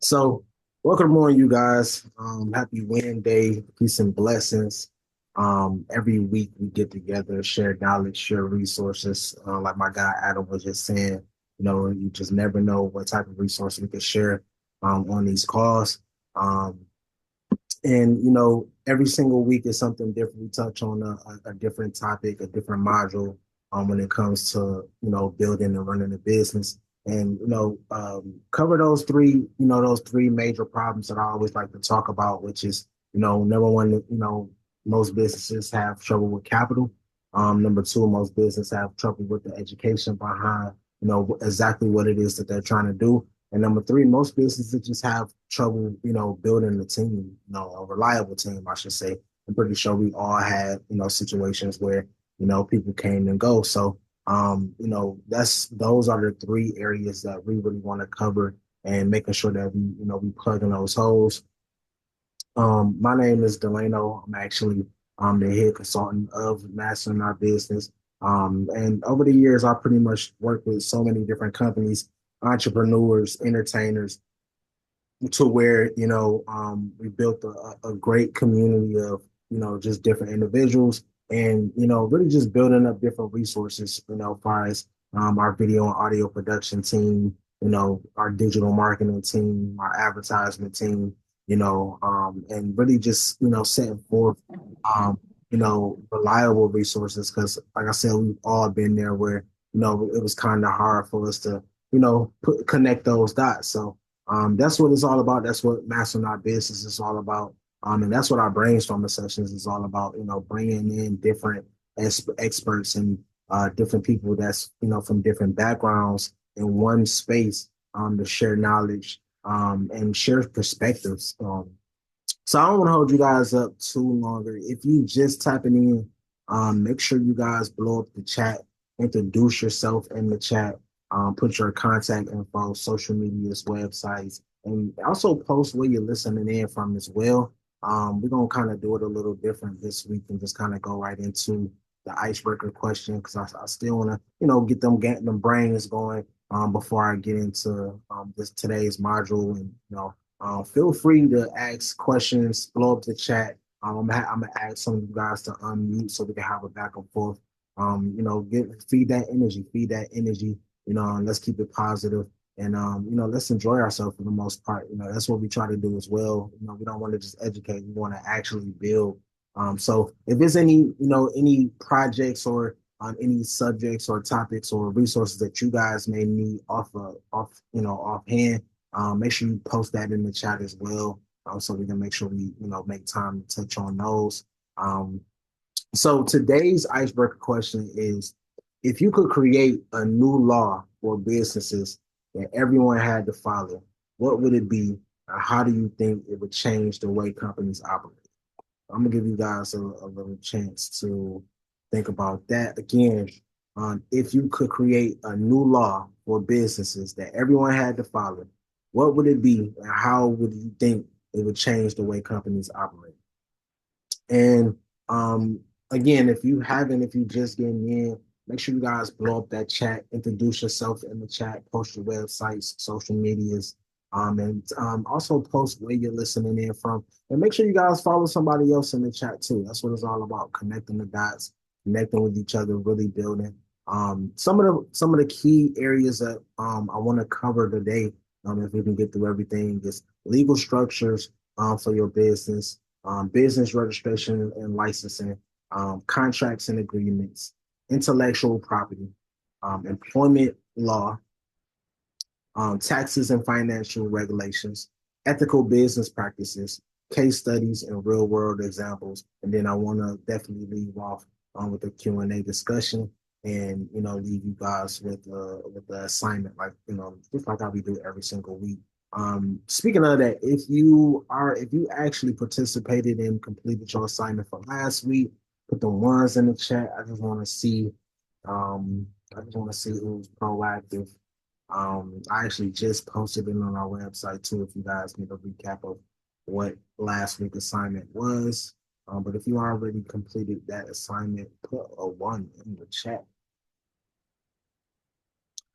So, welcome morning, you guys. Happy Wednesday, peace and blessings. Every week we get together, share knowledge, share resources. Like my guy Adam was just saying, you just never know what type of resource we can share on these calls. Um, and every single week is something different. We touch on a different topic, a different module when it comes to building and running a business. And cover those three major problems that I always like to talk about, which is number one, most businesses have trouble with capital. Number two, most businesses have trouble with the education behind exactly what it is that they're trying to do. And number three, most businesses just have trouble, building a team, a reliable team, I should say. I'm pretty sure we all had, situations where, people came and go. So, those are the three areas that we really want to cover and making sure that we plug in those holes. My name is Delano. I'm actually the head consultant of Mastering Our Business. And over the years, I pretty much worked with so many different companies, entrepreneurs, entertainers, to where we built a great community of just different individuals, and really just building up different resources, as far as our video and audio production team, our digital marketing team, our advertisement team, and really just setting forth reliable resources, because like I said, we've all been there where it was kind of hard for us to connect those dots. So that's what it's all about. That's what Mastering Our Business is all about. And that's what our brainstorming sessions is all about, bringing in different experts and different people that's, from different backgrounds in one space to share knowledge and share perspectives. So I don't want to hold you guys up too longer. If you just tapping in, make sure you guys blow up the chat, introduce yourself in the chat, put your contact info, social medias, websites, and also post where you're listening in from as well. We're gonna kind of do it a little different this week and just kind of go right into the icebreaker question, because I still want to get them brains going before I get into this today's module. And feel free to ask questions, blow up the chat. I'm gonna ask some of you guys to unmute so we can have a back and forth. Feed that energy, and let's keep it positive. And let's enjoy ourselves for the most part. That's what we try to do as well. We don't want to just educate; we want to actually build. So if there's any projects or any subjects or topics or resources that you guys may need offhand, make sure you post that in the chat as well, so we can make sure we make time to touch on those. Um, so today's icebreaker question is: if you could create a new law for businesses that everyone had to follow, what would it be? How do you think it would change the way companies operate? I'm gonna give you guys a little chance to think about that. Again, if you could create a new law for businesses that everyone had to follow, what would it be, and how would you think it would change the way companies operate? And again, if you just getting in, make sure you guys blow up that chat, introduce yourself in the chat, post your websites, social medias, and also post where you're listening in from. And make sure you guys follow somebody else in the chat too. That's what it's all about: connecting the dots, connecting with each other, really building. Some of the key areas that I want to cover today, if we can get through everything, is legal structures for your business, business registration and licensing, contracts and agreements, intellectual property, employment law, taxes and financial regulations, ethical business practices, case studies and real world examples. And then I want to definitely leave off with a Q&A discussion, and leave you guys with the assignment, like just like how we do every single week. Speaking of that, if you actually participated and completed your assignment for last week, put the ones in the chat. I just want to see who's proactive. I actually just posted it on our website too, if you guys need a recap of what last week's assignment was. But if you already completed that assignment, put a one in the chat.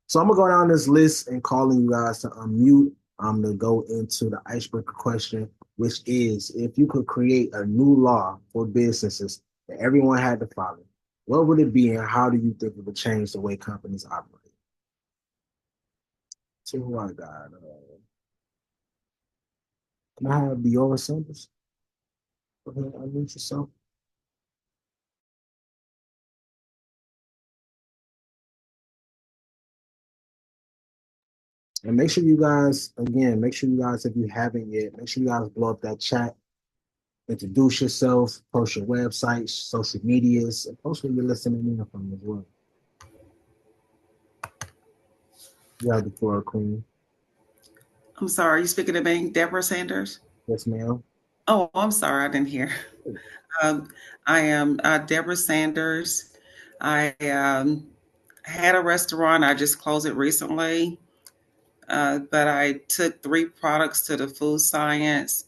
So I'm gonna go down this list and calling you guys to unmute. to go into the icebreaker question, which is if you could create a new law for businesses that everyone had to follow, what would it be and how do you think it would change the way companies operate? So who I got? Can I have Biora Sanders? Go ahead, unmute yourself. And make sure you guys, again, make sure you guys, if you haven't yet, make sure you guys blow up that chat, introduce yourself, post your website, social medias, and post where you're listening in from as well. You have the floor, Queen. I'm sorry, you speaking to me, Deborah Sanders? Yes, ma'am. Oh, I'm sorry, I didn't hear. Um, I am Deborah Sanders. I had a restaurant. I just closed it recently, but I took 3 products to the food science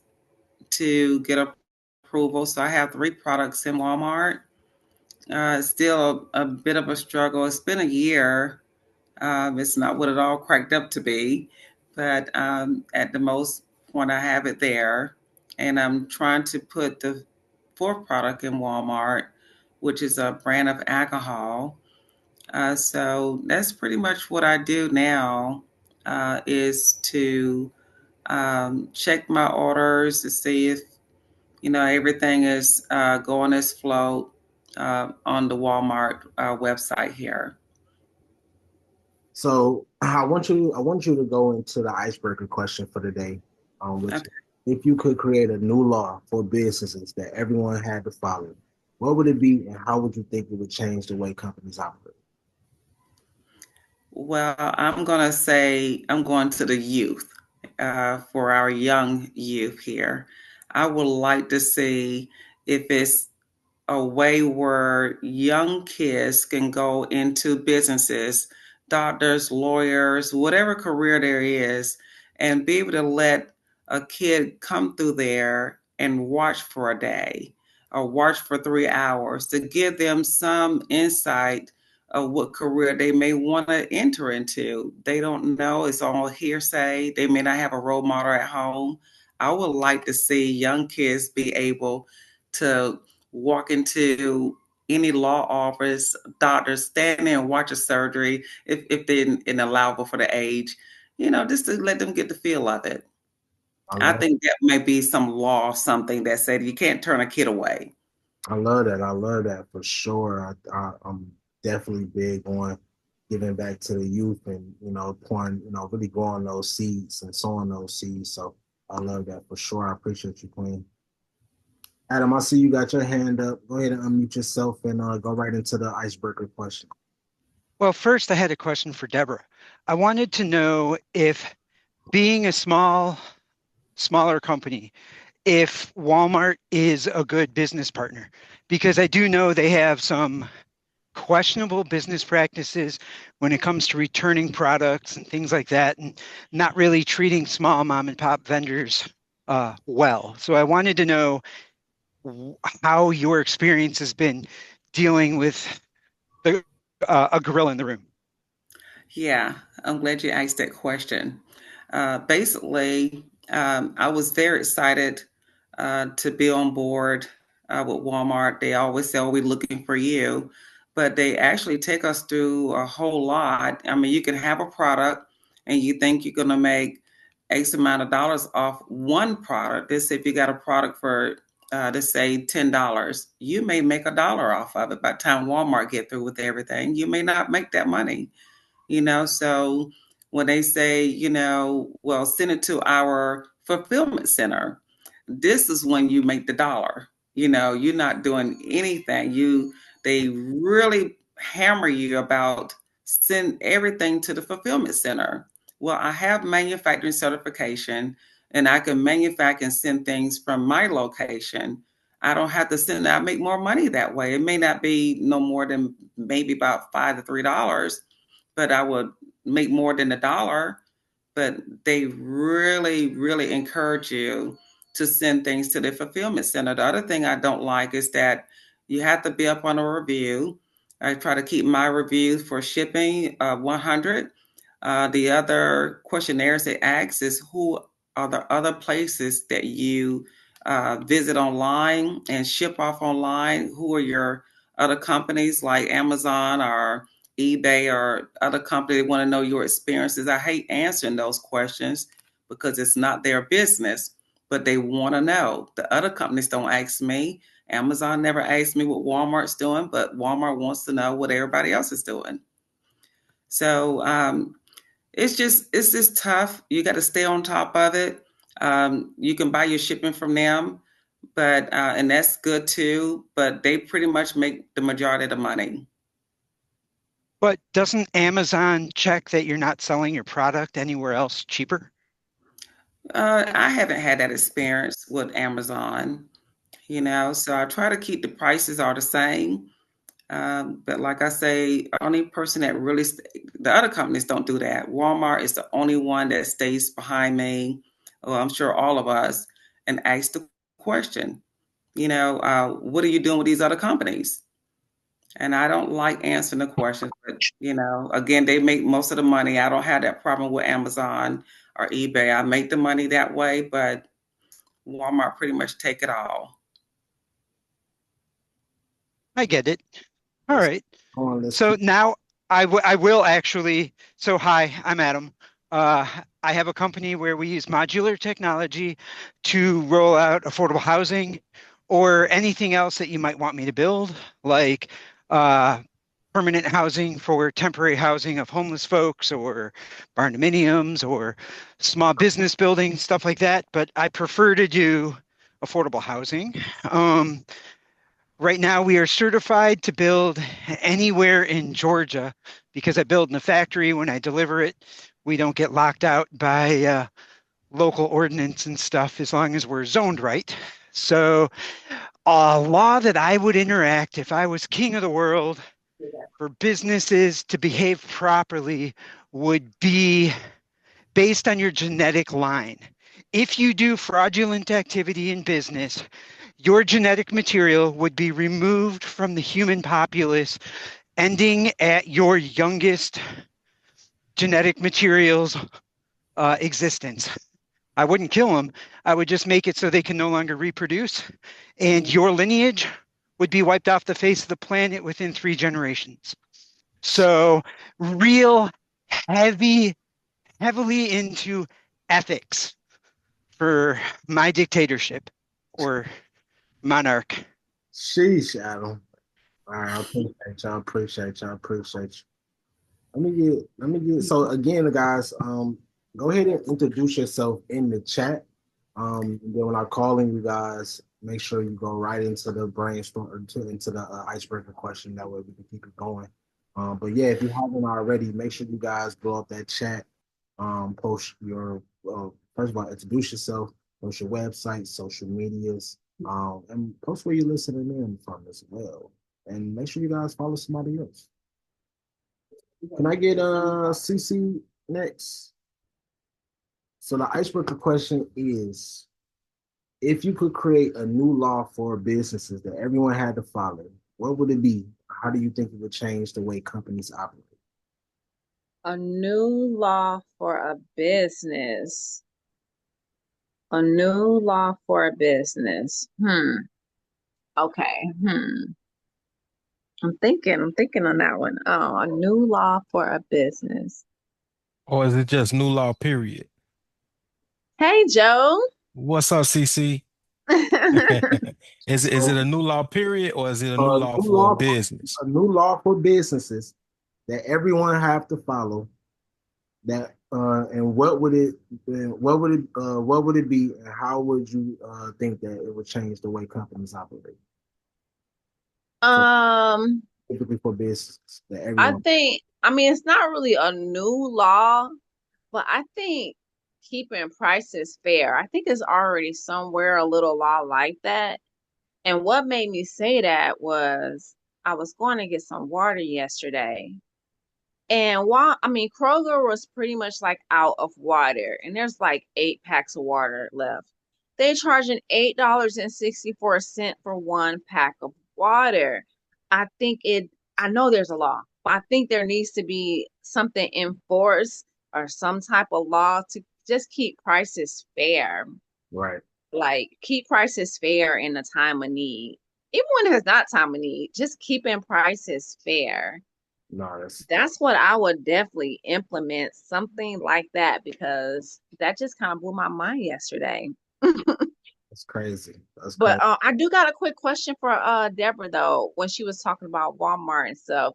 to get approval. So I have 3 products in Walmart. Still a bit of a struggle. It's been a year. It's not what it all cracked up to be, but at the most point, I have it there. And I'm trying to put the 4th product in Walmart, which is a brand of alcohol. So that's pretty much what I do now, is to check my orders to see if everything is going as flow on the Walmart website here. So I want you to go into the icebreaker question for today, which Okay. if you could create a new law for businesses that everyone had to follow, what would it be and how would you think it would change the way companies operate? Well, I'm going to say I'm going to the youth, for our young youth here. I would like to see if it's a way where young kids can go into businesses, doctors, lawyers, whatever career there is, and be able to let a kid come through there and watch for a day or watch for 3 hours to give them some insight of what career they may want to enter into. They don't know, it's all hearsay. They may not have a role model at home. I would like to see young kids be able to walk into any law office, doctor, stand there and watch a surgery if they're in allowable for the age, just to let them get the feel of it. I I love think that may be some law, something that said you can't turn a kid away. I love that. I love that for sure. I'm definitely big on giving back to the youth and pouring, really growing those seeds and sowing those seeds. So I love that for sure. I appreciate you, Queen. Adam, I see you got your hand up. Go ahead and unmute yourself and go right into the icebreaker question. Well, first, I had a question for Deborah. I wanted to know if being a smaller company, if Walmart is a good business partner, because I do know they have some questionable business practices when it comes to returning products and things like that, and not really treating small mom and pop vendors well. So I wanted to know how your experience has been dealing with the, a gorilla in the room. Yeah, I'm glad you asked that question. Basically, I was very excited to be on board with Walmart. They always say, "Oh, we're looking for you," but they actually take us through a whole lot. I mean, you can have a product and you think you're going to make X amount of dollars off one product. Let's say if you got a product for, let's say $10, you may make $1 off of it. By the time Walmart get through with everything, you may not make that money. So when they say, well, send it to our fulfillment center, this is when you make the dollar. You're not doing anything. They really hammer you about send everything to the fulfillment center. Well, I have manufacturing certification and I can manufacture and send things from my location. I don't have to send, I make more money that way. It may not be no more than maybe about $5 to $3, but I would make more than $1. But they really, really encourage you to send things to the fulfillment center. The other thing I don't like is that you have to be up on a review. I try to keep my reviews for shipping 100. The other questionnaires they ask is who are the other places that you visit online and ship off online? Who are your other companies like Amazon or eBay or other companies? They want to know your experiences. I hate answering those questions because it's not their business, but they want to know. The other companies don't ask me. Amazon never asked me what Walmart's doing, but Walmart wants to know what everybody else is doing. So it's just tough. You got to stay on top of it. You can buy your shipping from them, but and that's good too. But they pretty much make the majority of the money. But doesn't Amazon check that you're not selling your product anywhere else cheaper? I haven't had that experience with Amazon, so I try to keep the prices all the same. But like I say, only person that really, the other companies don't do that. Walmart is the only one that stays behind me, well, I'm sure all of us, and asks the question, what are you doing with these other companies? And I don't like answering the questions, but again, they make most of the money. I don't have that problem with Amazon or eBay. I make the money that way, but Walmart pretty much take it all. I get it. All Let's right. go on. Let's So keep. now I will actually. So hi, I'm Adam. I have a company where we use modular technology to roll out affordable housing or anything else that you might want me to build, like uh, permanent housing for temporary housing of homeless folks or barn dominiums or small business buildings, stuff like that. But I prefer to do affordable housing. Um, Right now, we are certified to build anywhere in Georgia because I build in a factory. When I deliver it, we don't get locked out by local ordinance and stuff as long as we're zoned right. So, a law that I would interact if I was king of the world for businesses to behave properly would be based on your genetic line. If you do fraudulent activity in business, your genetic material would be removed from the human populace, ending at your youngest genetic material's existence. I wouldn't kill them. I would just make it so they can no longer reproduce, and your lineage would be wiped off the face of the planet within 3 generations. So, real heavy, heavily into ethics for my dictatorship or monarch. Sheesh, Adam. All right, I appreciate y'all. Appreciate y'all. Appreciate you. Let me get. So again, guys, go ahead and introduce yourself in the chat. And then when I call in you guys, make sure you go right into the brainstorm or into the icebreaker question. That way we can keep it going. But yeah, if you haven't already, make sure you guys blow up that chat. Post your first of all, introduce yourself, post your website, social medias, and post where you're listening in from as well. And make sure you guys follow somebody else. Can I get CC next? So the icebreaker question is if you could create a new law for businesses that everyone had to follow, what would it be? How do you think it would change the way companies operate? A new law for a business. A new law for a business. Okay. I'm thinking on that one. Oh, a new law for a business. Or is it just new law, period? Hey, Joe. What's up, CC? Is it So a new law, period, or is it a new law new for a law, business? a new law for businesses that everyone have to follow. That and what would it be, and how would you think that it would change the way companies operate? So Um, typically for business that I everyone. think, I mean, it's not really a new law, but I think keeping prices fair. I think it's already somewhere a little law like that. And what made me say that was I was going to get some water yesterday. And while I mean Kroger was pretty much like out of water, and there's like 8 packs of water left. They charging $8.64 for 1 pack of water. I think it I know there's a law, but I think there needs to be something enforced or some type of law to just keep prices fair. Right. Like keep prices fair in a time of need. Even when it's not time of need, just keeping prices fair. No, that's That's what I would definitely implement, something like that, because that just kind of blew my mind yesterday. that's crazy. That's But crazy. I do got a quick question for Deborah though, when she was talking about Walmart and stuff.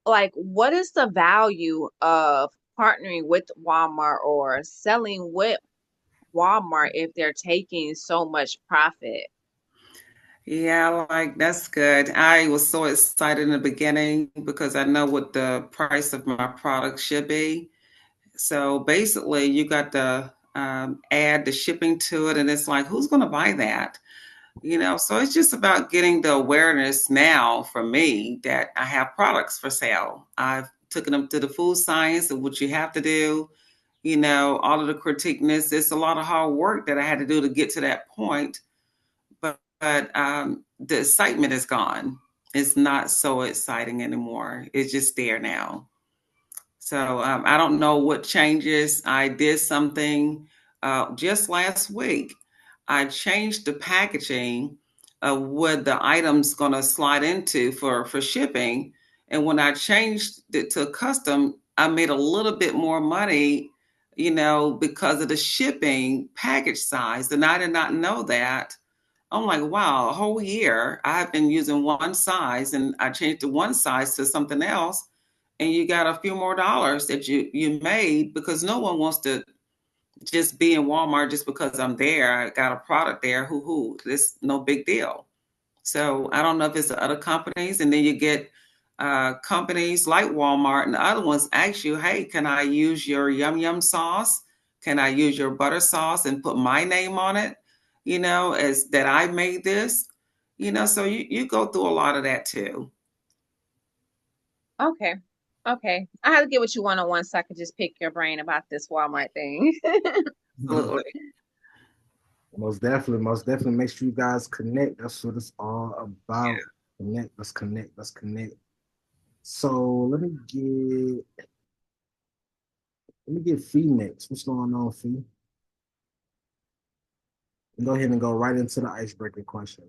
Like, what is the value of partnering with Walmart or selling with Walmart if they're taking so much profit? Yeah, like that's good. I was so excited in the beginning because I know what the price of my product should be. So basically, you got to add the shipping to it, and it's like, who's going to buy that? So it's just about getting the awareness now for me that I have products for sale. I've taken them to the food science and what you have to do, all of the critiqueness. It's a lot of hard work that I had to do to get to that point. But the excitement is gone. It's not so exciting anymore. It's just there now. So I don't know what changes. I did something just last week. I changed the packaging of what the item's going to slide into for shipping. And when I changed it to custom, I made a little bit more money, because of the shipping package size. And I did not know that. I'm like, wow, a whole year I've been using one size and I changed the one size to something else, and you got a few more dollars that you made because no one wants to just be in Walmart just because I'm there. I got a product there. Hoo, this no big deal. So I don't know if it's the other companies, and then you get companies like Walmart and the other ones ask you, hey, can I use your yum yum sauce? Can I use your butter sauce and put my name on it? As that I made this. So you go through a lot of that too. Okay. Okay. I had to get what you one on one so I could just pick your brain about this Walmart thing. Absolutely. Most definitely. Make sure you guys connect. That's what it's all about. Connect. Let's connect. Let's connect. So let me get Fee next. What's going on, Fee? Go ahead and go right into the icebreaker question.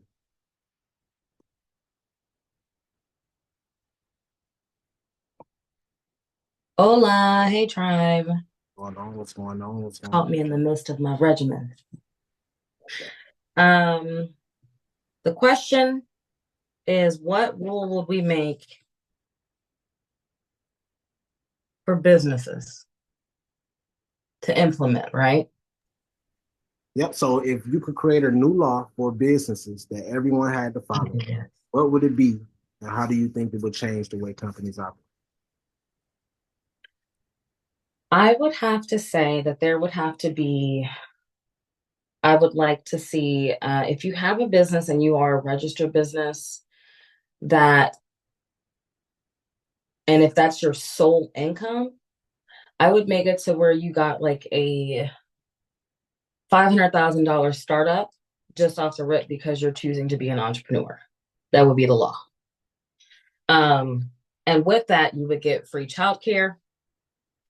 Hola, hey tribe. What's going on? What's going on? What's going Caught on? me in the midst of my regimen. Um, the question is, what rule would we make for businesses to implement, right? Yep. So if you could create a new law for businesses that everyone had to follow, Yes. what would it be? And how do you think it would change the way companies operate? I would have to say that there would have to be, I would like to see, if you have a business and you are a registered business, that, and if that's your sole income, I would make it to where you got like a $500,000 startup just off the rip because you're choosing to be an entrepreneur. That would be the law. And with that, you would get free childcare.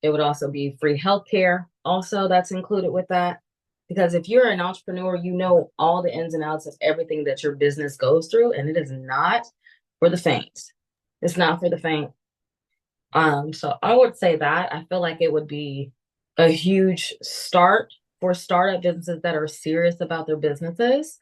It would also be free healthcare. Also, that's included with that. Because if you're an entrepreneur, you know all the ins and outs of everything that your business goes through, and it is not for the faint. It's not for the faint. So I would say that I feel like it would be a huge start for startup businesses that are serious about their businesses.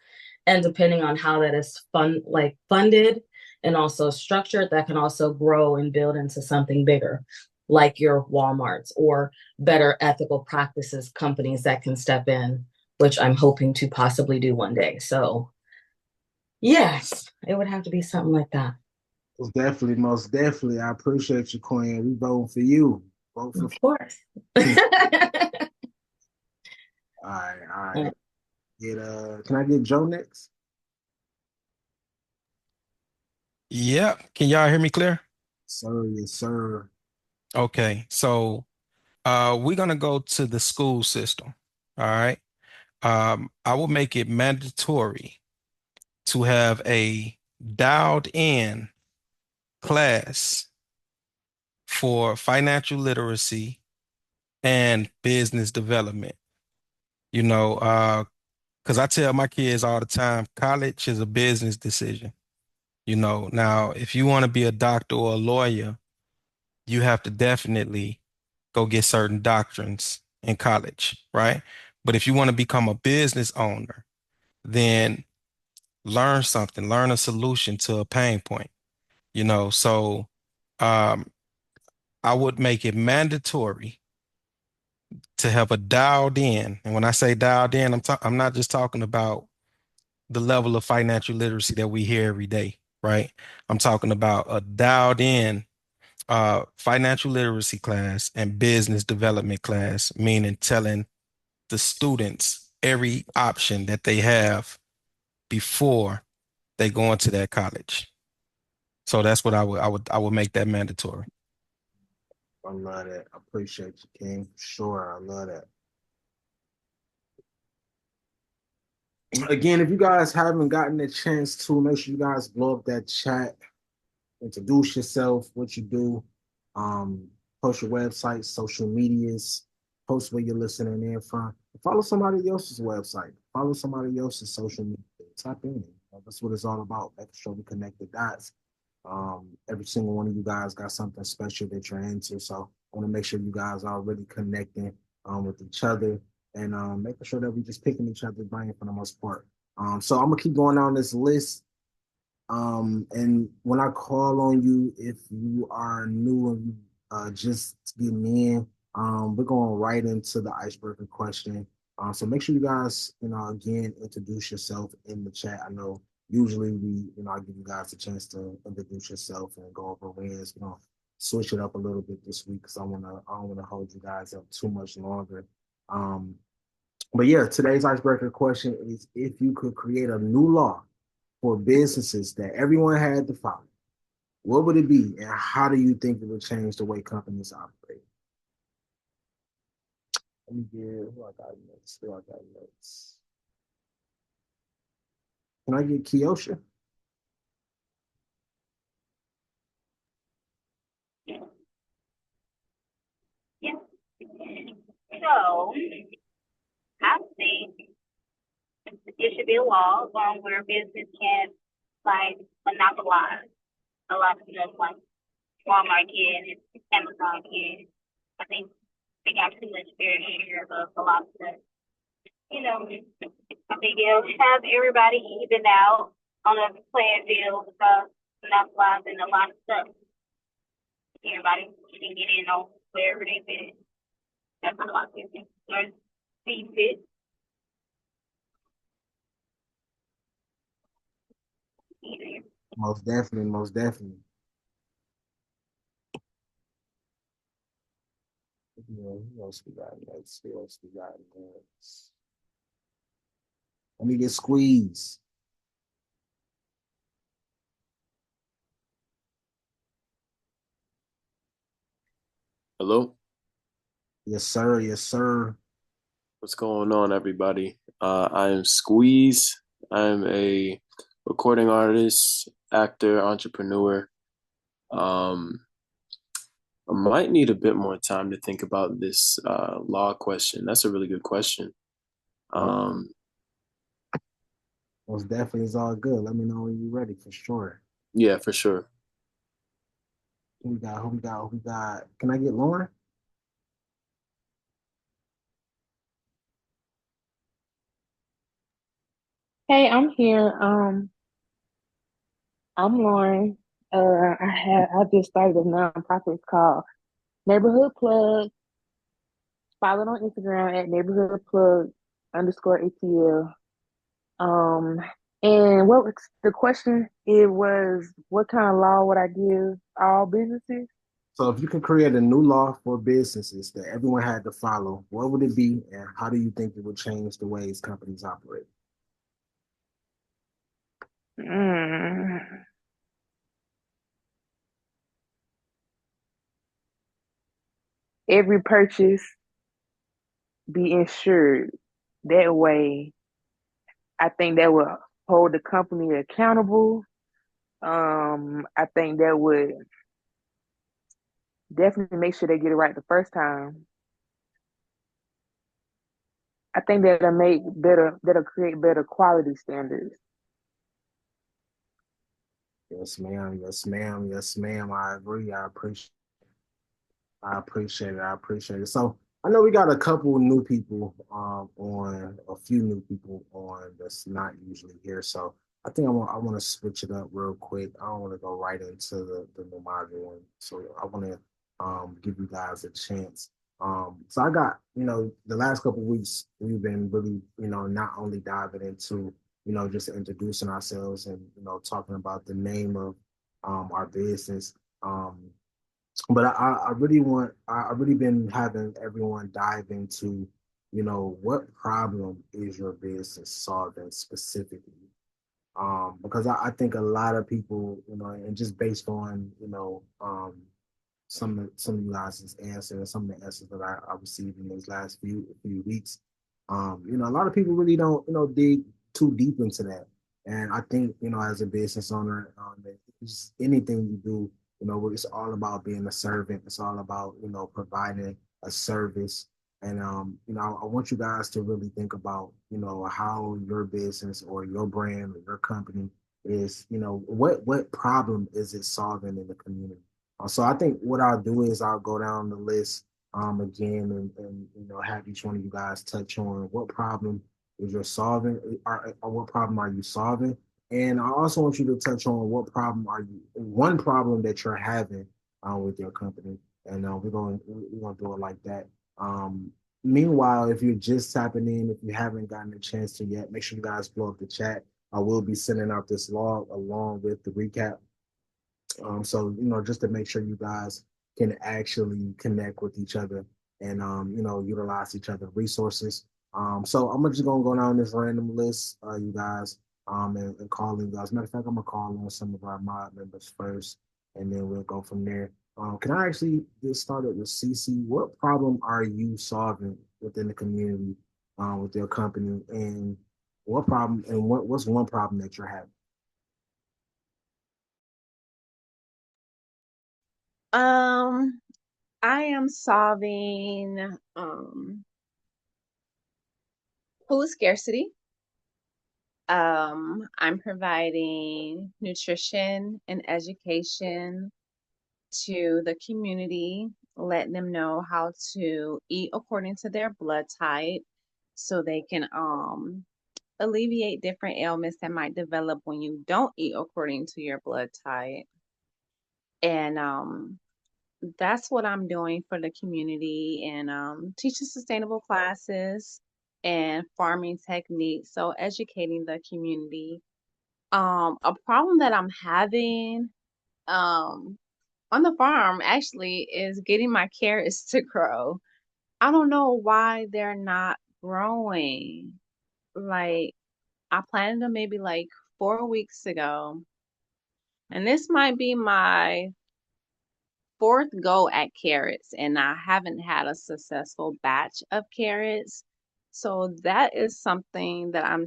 And depending on how that is funded and also structured, that can also grow and build into something bigger, like your Walmarts or better ethical practices companies that can step in, which I'm hoping to possibly do one day. So yes, it would have to be something like that. Most definitely. I appreciate you, Queen. We voting for you. Vote for. Of course. All right, all right. Can I get Joe next? Yep. Can y'all hear me clear? Sir, yes, sir. Okay. So we're gonna go to the school system. All right. I will make it mandatory to have a dialed in class for financial literacy and business development. You know, because I tell my kids all the time, college is a business decision. You know, now if you want to be a doctor or a lawyer, you have to definitely go get certain doctrines in college, right? But if you want to become a business owner, then learn something, learn a solution to a pain point, you know. So um, I would make it mandatory to have a dialed in. And when I say dialed in, I'm not just talking about the level of financial literacy that we hear every day, right? I'm talking about a dialed in financial literacy class and business development class, meaning telling the students every option that they have before they go into that college. So that's what I would make that mandatory. I love that. I appreciate you, King. Sure, I love that. Again, if you guys haven't gotten a chance to, make sure you guys blow up that chat, introduce yourself, what you do, um, post your website, social medias, post where you're listening in from. Follow somebody else's website, follow somebody else's social media. Tap in. That's what it's all about. Making sure we connect the dots. Every single one of you guys got something special that you're into. So I want to make sure you guys are really connecting with each other and making sure that we just picking each other's brain for the most part. So I'm gonna keep going down this list. And when I call on you, if you are new and you just getting in, we're going right into the icebreaker question. So make sure you guys, again, introduce yourself in the chat. I know usually I give you guys a chance to introduce yourself and go over wins. We're gonna switch it up a little bit this week because I don't wanna hold you guys up too much longer. Um, but yeah, today's icebreaker question is if you could create a new law for businesses that everyone had to follow, what would it be, and how do you think it would change the way companies operate? Let me get who I got next. Who I got next? Can I get Kiosha? Yeah. So I think it should be a law where business can like monopolize a lot of stuff like Walmart can, Amazon can. I think they got too much fair share of a lot of stuff. I think it'll have everybody even out on a playing field because monopolizing a lot of stuff. Everybody can get in on wherever they fit. That's what I think. Or see fit. Most definitely, most definitely. Yeah, who else we got next? Who else we got next? Let me get Squeeze. Hello? Yes, sir. Yes, sir. What's going on, everybody? I am Squeeze. I'm a recording artist, actor, entrepreneur. I might need a bit more time to think about this law question. That's a really good question. Most definitely is all good. Let me know when you're ready for sure. Yeah, for sure. Who we got? Who we got? Who we got? Can I get Lauren? Hey, I'm here. I'm Lauren. I just started a nonprofit. It's called Neighborhood Plug. Follow it on Instagram at Neighborhood Plug underscore ATL. Um, and what was the question? It was what kind of law would I give all businesses? So if you could create a new law for businesses that everyone had to follow, what would it be, and how do you think it would change the ways companies operate? Mm, every purchase be insured. That way, I think that will hold the company accountable. I think that would definitely make sure they get it right the first time. I think that'll create better quality standards. Yes, ma'am. Yes, ma'am. Yes, ma'am. I agree. I appreciate it. I appreciate it. So I know we got a couple new people on, a few new people on that's not usually here. So I think I want to switch it up real quick. I don't want to go right into the new module. So I want to give you guys a chance. So I got, the last couple of weeks we've been really, not only diving into, just introducing ourselves and, talking about the name of our business. But I really been having everyone dive into, what problem is your business solving specifically? Because I think a lot of people, and just based on, some of you guys' answers, some of the answers that I received in these last few weeks, a lot of people really don't, dig too deep into that. And I think, as a business owner, just anything you do, it's all about being a servant. It's all about, providing a service. And I want you guys to really think about, how your business or your brand or your company is, what problem is it solving in the community? So I think what I'll do is I'll go down the list again and have each one of you guys touch on what problem is you're solving or what problem are you solving. And I also want you to touch on one problem that you're having with your company. And we're gonna do it like that. Meanwhile, if you're just tapping in, if you haven't gotten a chance to yet, make sure you guys blow up the chat. I will be sending out this log along with the recap. So, just to make sure you guys can actually connect with each other and, utilize each other's resources. So I'm just going to go down this random list, you guys, and call you guys. Matter of fact, I'm going to call on some of our mod members first, and then we'll go from there. Can I actually get started with CC? What problem are you solving within the community with your company? And what's one problem that you're having? I am solving food scarcity. I'm providing nutrition and education to the community, letting them know how to eat according to their blood type so they can alleviate different ailments that might develop when you don't eat according to your blood type. And that's what I'm doing for the community and teaching sustainable classes and farming techniques. So educating the community. A problem that I'm having um, on the farm actually is getting my carrots to grow. I don't know why they're not growing. Like I planted them maybe like 4 weeks ago, and this might be my fourth go at carrots, and I haven't had a successful batch of carrots. So that is something that I'm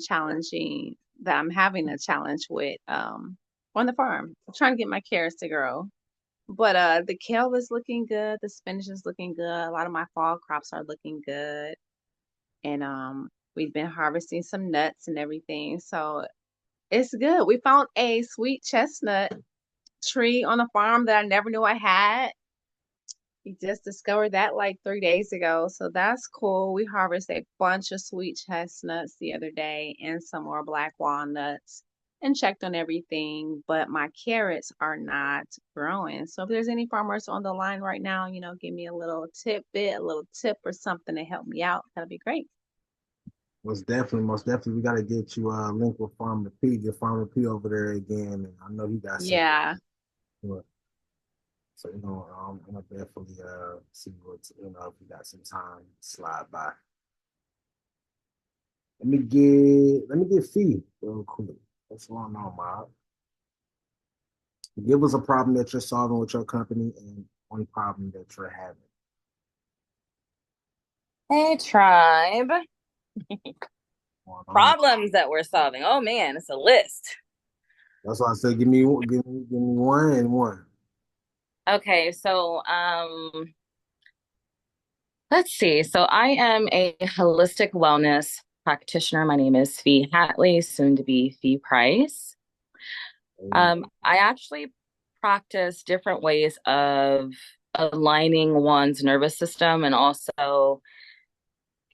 having a challenge with on the farm. I'm trying to get my carrots to grow. But the kale is looking good, the spinach is looking good, a lot of my fall crops are looking good. And we've been harvesting some nuts and everything. So it's good. We found a sweet chestnut tree on the farm that I never knew I had. We just discovered that like 3 days ago. So that's cool. We harvested a bunch of sweet chestnuts the other day and some more black walnuts and checked on everything. But my carrots are not growing. So if there's any farmers on the line right now, give me a little tidbit, a little tip or something to help me out. That'll be great. Most definitely, we got to get you linked with Farmer P. Get Farmer P over there again, and I know he got some. Yeah. So I'm gonna definitely see what if you got some time, slide by. Let me get Fee real quick. What's going on, Mob? Give us a problem that you're solving with your company and one problem that you're having. Hey, tribe. Problems that we're solving. Oh man, it's a list. That's why I said give me one and one. Okay, so Let's see. So I am a holistic wellness practitioner. My name is Fee Hatley, soon to be Fee Price. I actually practice different ways of aligning one's nervous system and also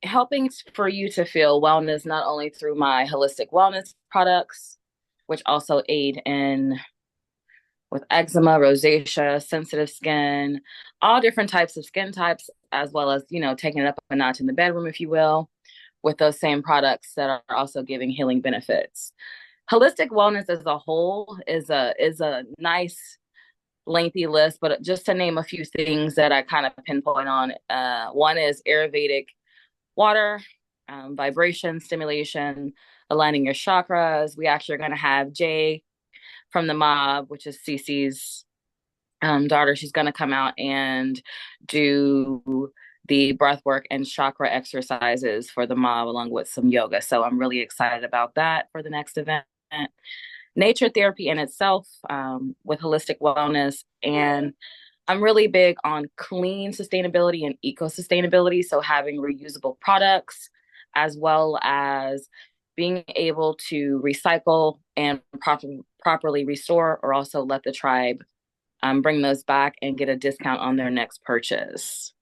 helping for you to feel wellness, not only through my holistic wellness products, which also aid in with eczema, rosacea, sensitive skin, all different types of skin types, as well as, taking it up a notch in the bedroom, if you will, with those same products that are also giving healing benefits. Holistic wellness as a whole is a nice lengthy list, but just to name a few things that I kind of pinpoint on. One is Ayurvedic water, vibration stimulation, aligning your chakras. We actually are going to have Jay from the M.O.B, which is Cece's daughter. She's going to come out and do the breath work and chakra exercises for the M.O.B along with some yoga. So I'm really excited about that for the next event. Nature therapy in itself, with holistic wellness, and I'm really big on clean sustainability and eco sustainability. So having reusable products as well as being able to recycle and properly restore, or also let the tribe bring those back and get a discount on their next purchase.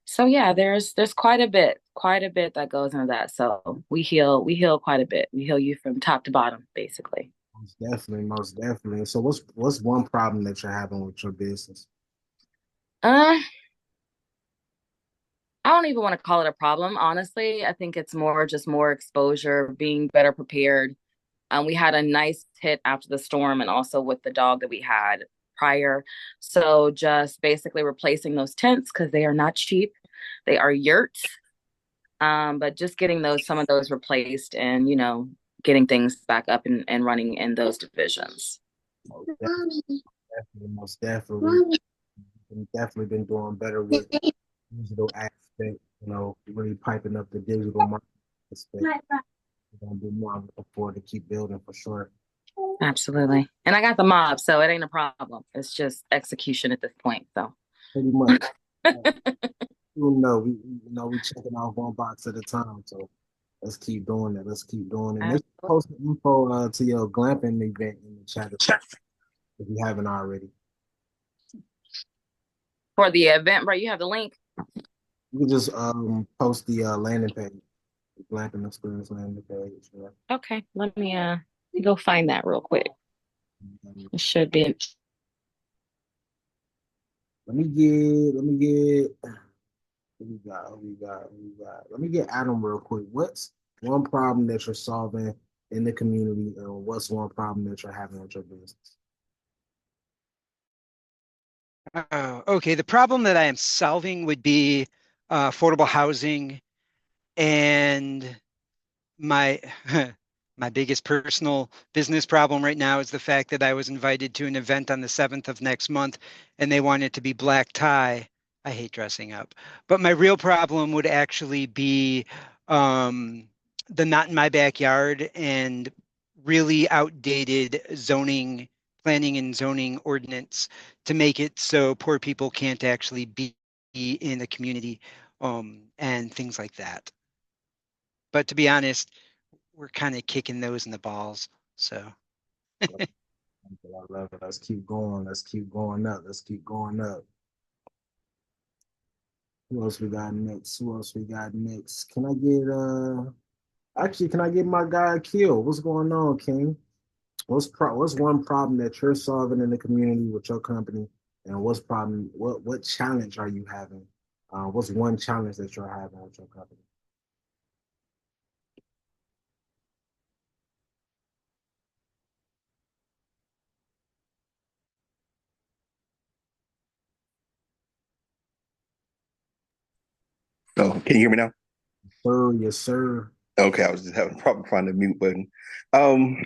So yeah, there's quite a bit that goes into that. So we heal quite a bit. We heal you from top to bottom, basically. Most definitely, most definitely. So what's one problem that you're having with your business? Uh, I don't even want to call it a problem, honestly. I think it's more exposure, being better prepared. We had a nice hit after the storm and also with the dog that we had prior. So just basically replacing those tents because they are not cheap. They are yurts. But just getting some of those replaced and, getting things back up and running in those divisions. Most definitely, most definitely. We've definitely been doing better with digital aspect, really piping up the digital market aspect. We're gonna do more. I'm looking forward to keep building for sure. Absolutely. And I got the M.O.B, so it ain't a problem. It's just execution at this point. So Pretty much. We checking off one box at a time. So let's keep doing it. Let's keep doing it. Make sure you post the info to your glamping event in the chat if you haven't already. for the event, right? You have the link. You can just post the landing page, the glamping experience landing page. Yeah. Okay, let me go find that real quick. It should be. Let me get let me get Adam real quick. What's one problem that you're solving in the community, and what's one problem that you're having with your business? Oh, okay. The problem that I am solving would be affordable housing, and my my biggest personal business problem right now is the fact that I was invited to an event on the 7th of next month, and they want it to be black tie. I hate dressing up, but my real problem would actually be the not in my backyard and really outdated planning and zoning ordinance to make it so poor people can't actually be in the community, and things like that. But to be honest, we're kind of kicking those in the balls. So I love it. Let's keep going. Let's keep going up. Let's keep going up. Who else we got next? Who else we got next? Can I get my guy Kill? What's going on, King? What's one problem that you're solving in the community with your company, and what challenge are you having? What's one challenge that you're having with your company? Oh, can you hear me now? Sir, yes, sir. Okay, I was just having a problem finding the mute button. Um,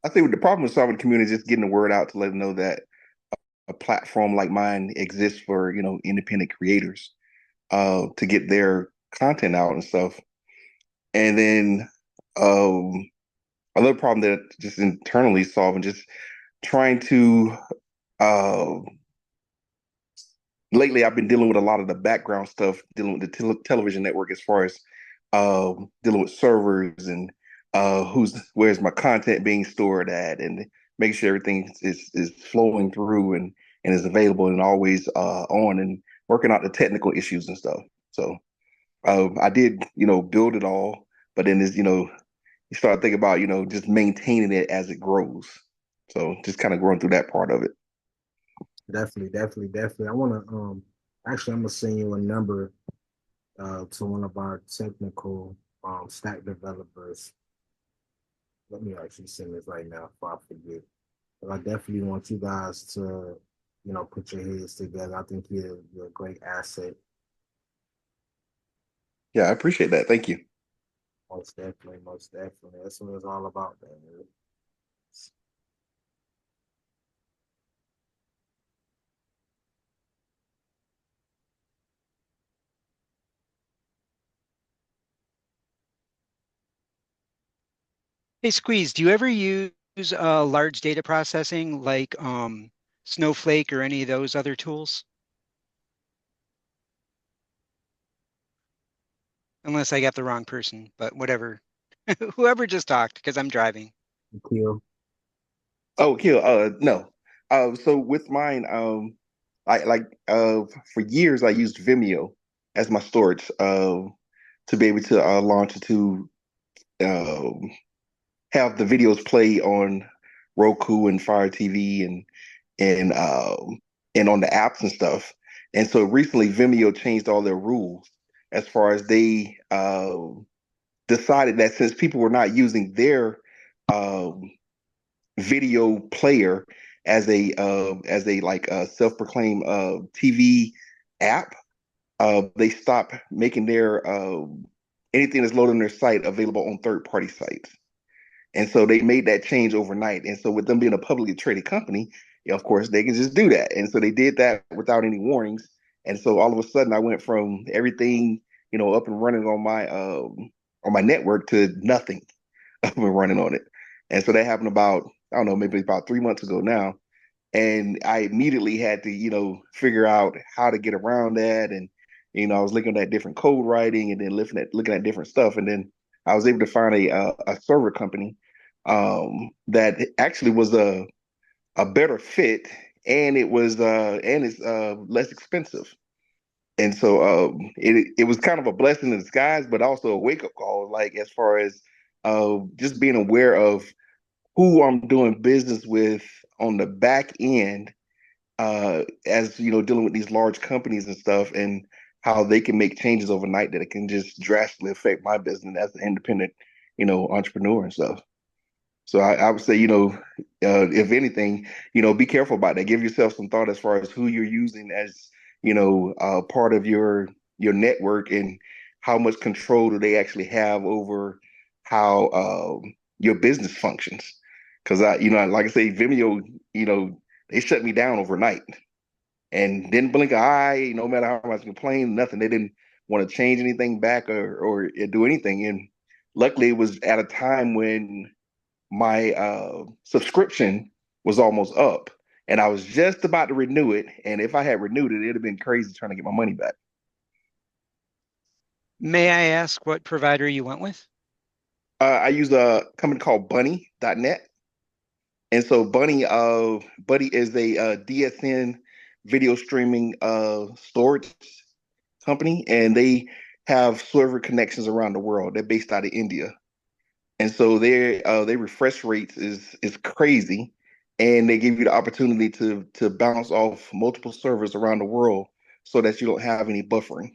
I think the problem with solving the community is just getting the word out to let them know that a platform like mine exists for, independent creators, to get their content out and stuff. And then another problem that just internally solving, just trying to uh, lately I've been dealing with a lot of the background stuff, dealing with the television network as far as dealing with servers and where's my content being stored at, and making sure everything is flowing through and is available and always on, and working out the technical issues and stuff. So I did, build it all, but then you start thinking about, just maintaining it as it grows. So just kind of growing through that part of it. Definitely, definitely, definitely. I want to actually I'm gonna send you a number to one of our technical stack developers. Let me actually send this right now before I forget. But I definitely want you guys to, put your heads together. I think you're a great asset. Yeah, I appreciate that. Thank you. Most definitely, most definitely. That's what it's all about, man. Hey, Squeeze, do you ever use large data processing like Snowflake or any of those other tools? Unless I got the wrong person, but whatever. Whoever just talked, because I'm driving. Cool. Oh, Kill. No. So with mine, for years I used Vimeo as my storage, to be able to launch it to um have the videos play on Roku and Fire TV and and on the apps and stuff. And so recently Vimeo changed all their rules as far as they decided that since people were not using their um video player as a like self-proclaimed TV app, they stopped making their anything that's loaded on their site available on third-party sites. And so they made that change overnight. And so with them being a publicly traded company, of course, they can just do that. And so they did that without any warnings. And so all of a sudden I went from everything, up and running on my network to nothing up and running on it. And so that happened about, I don't know, maybe about 3 months ago now. And I immediately had to, figure out how to get around that. And, I was looking at different code writing and then looking at different stuff. And then I was able to find a server company that actually was a better fit, and it's less expensive. And so it was kind of a blessing in disguise, but also a wake up call, like as far as just being aware of who I'm doing business with on the back end, as dealing with these large companies and stuff, and how they can make changes overnight that it can just drastically affect my business as an independent, entrepreneur and stuff. So I would say, if anything, be careful about that. Give yourself some thought as far as who you're using as, part of your network, and how much control do they actually have over how your business functions. Because like I say, Vimeo, they shut me down overnight and didn't blink an eye. No matter how much I complained, nothing. They didn't want to change anything back or do anything. And luckily, it was at a time when my subscription was almost up, and I was just about to renew it. And if I had renewed it, it'd have been crazy trying to get my money back. May I ask what provider you went with? I use a company called Bunny.net. And so Buddy is a DSN video streaming storage company, and they have server connections around the world. They're based out of India. And so their refresh rates is crazy, and they give you the opportunity to bounce off multiple servers around the world so that you don't have any buffering.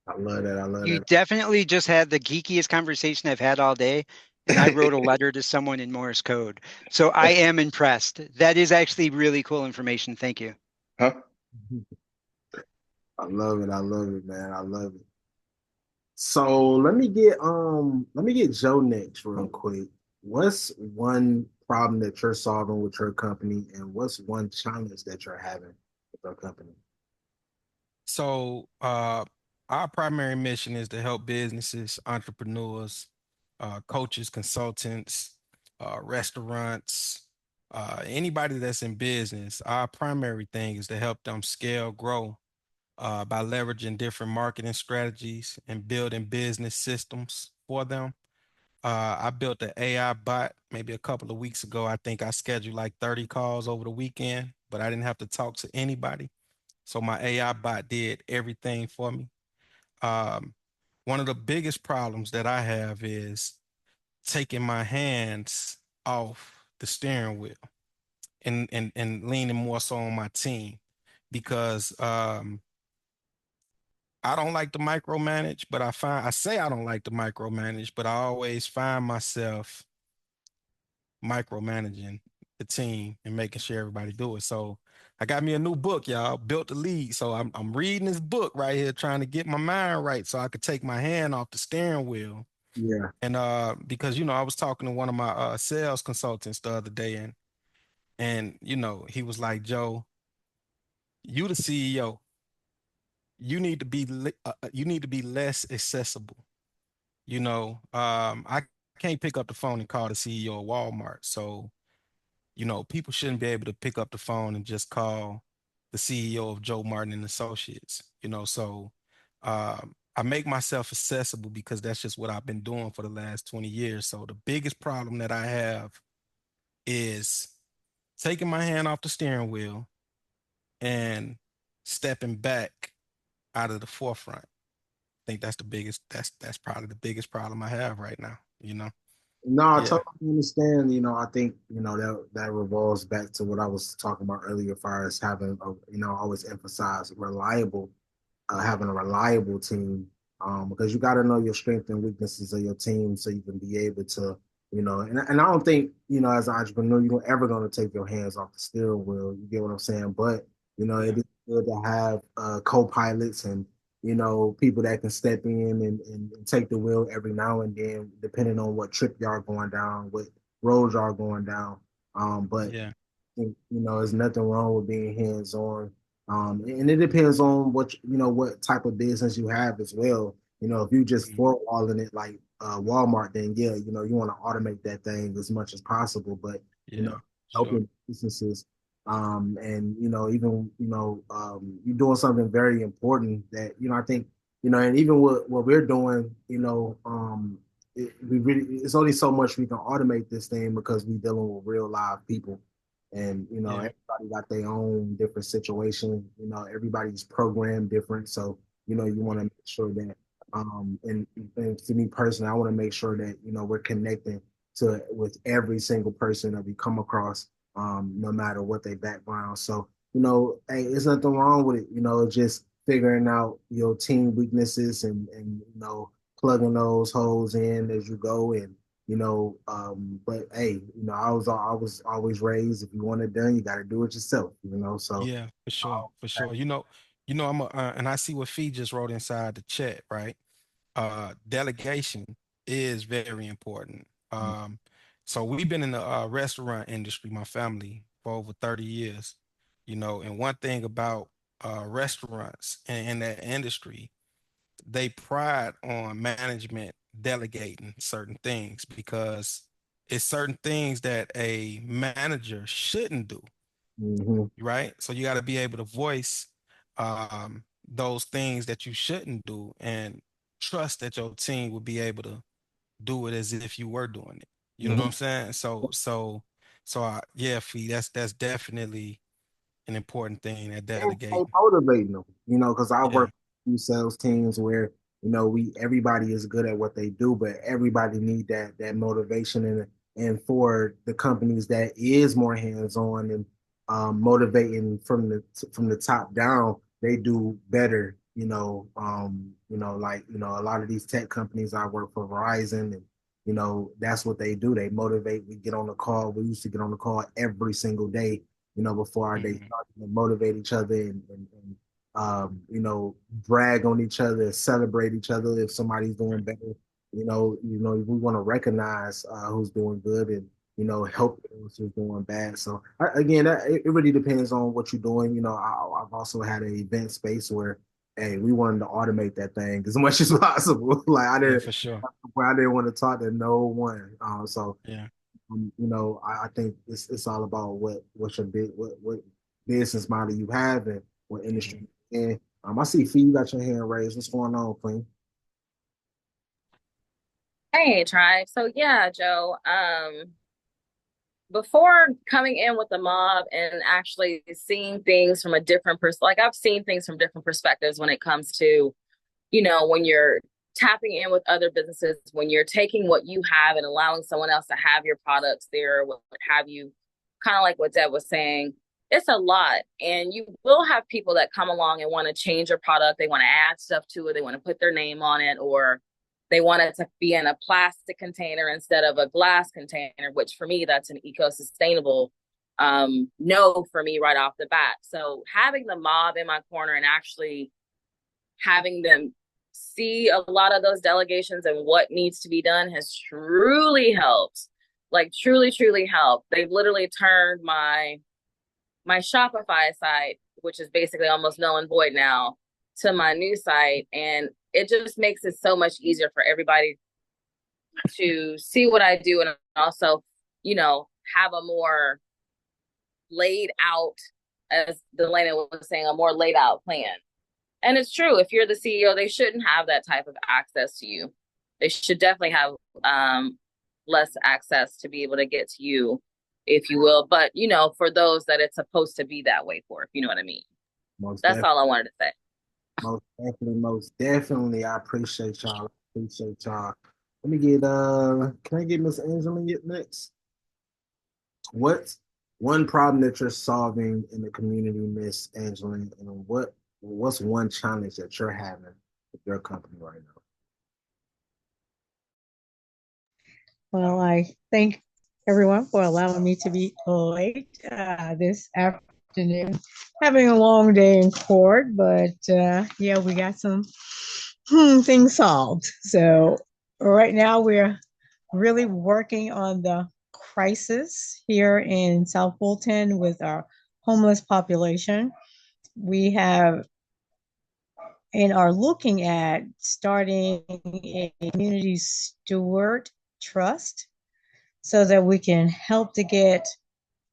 I love that. I love You that. definitely just had the geekiest conversation I've had all day, and I wrote a letter to someone in Morse code. So I am impressed. That is actually really cool information. Thank you. Huh? I love it. I love it, man. I love it. So let me get Joe next real quick. What's one problem that you're solving with your company, and what's one challenge that you're having with your company? So, our primary mission is to help businesses, entrepreneurs, coaches, consultants, restaurants, Anybody that's in business, our primary thing is to help them scale, grow by leveraging different marketing strategies and building business systems for them. I built an AI bot maybe a couple of weeks ago. I think I scheduled like 30 calls over the weekend, but I didn't have to talk to anybody. So my AI bot did everything for me. Um, One of the biggest problems that I have is taking my hands off the steering wheel and leaning more so on my team because I don't like to micromanage, but I say I don't like to micromanage, but I always find myself micromanaging the team and making sure everybody do it. So I got me a new book, y'all, Built to Lead. So I'm reading this book right here, trying to get my mind right so I could take my hand off the steering wheel. Yeah. And because I was talking to one of my sales consultants the other day, and he was like, Joe, you the CEO. You need to be less accessible. I can't pick up the phone and call the CEO of Walmart. So people shouldn't be able to pick up the phone and just call the CEO of Joe Martin and Associates. So I make myself accessible because that's just what I've been doing for the last 20 years. So the biggest problem that I have is taking my hand off the steering wheel and stepping back out of the forefront. I think that's probably the biggest problem I have right now. No, I Yeah. totally understand. I think that revolves back to what I was talking about earlier, as far as having always emphasize reliable, having a reliable team, because you got to know your strengths and weaknesses of your team so you can be able to, and I don't think, as an entrepreneur, you're ever going to take your hands off the steering wheel. You get what I'm saying? But, Yeah. it is good to have co-pilots and, people that can step in and take the wheel every now and then, depending on what trip y'all going down, what roads y'all going down. But Yeah. there's nothing wrong with being hands on. And it depends on what type of business you have as well. If you just Mhm. four-walling it like Walmart, then yeah, you want to automate that thing as much as possible. But Yeah. Sure. helping businesses, and even you're doing something very important that I think and even what we're doing, it's only so much we can automate this thing because we're dealing with real live people, and Yeah. everybody got their own different situation. Everybody's programmed different, so you want to make sure that and to me personally, I want to make sure that we're connecting to with every single person that we come across, no matter what their background. So hey, there's nothing wrong with it. Just figuring out your team weaknesses and plugging those holes in as you go. And but hey, I was always raised, if you want it done, you got to do it yourself. So Yeah, for sure, for sure. And I see what Fee just wrote inside the chat, right? Delegation is very important. So we've been in the restaurant industry, my family, for over 30 years, and one thing about restaurants and in that industry, they pride on management delegating certain things because it's certain things that a manager shouldn't do, mm-hmm. right? So you got to be able to voice those things that you shouldn't do and trust that your team will be able to do it as if you were doing it. You know what Mm-hmm. I'm saying? Yeah, Fee, that's definitely an important thing, that And stay delegating. motivating them, because I Yeah. work with sales teams where we everybody is good at what they do, but everybody need that motivation. And for the companies that is more hands on and motivating from the top down, they do better. Like a lot of these tech companies, I work for Verizon, and that's what they do. They motivate. We get on the call. We used to get on the call every single day, before our day Mhm. started, and motivate each other and brag on each other, celebrate each other if somebody's doing Right. better. We want to recognize who's doing good, and help those who's doing bad. So again, it really depends on what you're doing. I've also had an event space where, hey, we wanted to automate that thing as much as possible. Like Yeah, for sure. I didn't want to talk to no one. So Yeah. I think it's all about what's your big what business model you have and what industry you're in. I see Fee, you got your hand raised. What's going on, Queen? Hey, Tribe. So yeah, Joe, before coming in with the mob and actually seeing things from a different like I've seen things from different perspectives when it comes to, when you're tapping in with other businesses, when you're taking what you have and allowing someone else to have your products there, what have you, kind of like what Deb was saying, it's a lot. And you will have people that come along and want to change your product. They want to add stuff to it. They want to put their name on it, or they want it to be in a plastic container instead of a glass container, which for me, that's an eco-sustainable no for me right off the bat. So having the mob in my corner and actually having them see a lot of those delegations and what needs to be done has truly helped. Like truly helped. They've literally turned my Shopify site, which is basically almost null and void now, to my new site. And it just makes it so much easier for everybody to see what I do and also, have a more laid out, as Delana was saying, a more laid out plan. And it's true, if you're the CEO, they shouldn't have that type of access to you. They should definitely have less access to be able to get to you, if you will. But, for those that it's supposed to be that way for, if you know what I mean. That's all I wanted to say. Most definitely. I appreciate y'all. Let me get can I get Miss Angela get next? What's one problem that you're solving in the community, Miss Angela, and what's one challenge that you're having with your company right now? Well, I thank everyone for allowing me to be late this afternoon. Having a long day in court, but yeah, we got some things solved. So right now we're really working on the crisis here in South Fulton with our homeless population. We have and are looking at starting a community steward trust so that we can help to get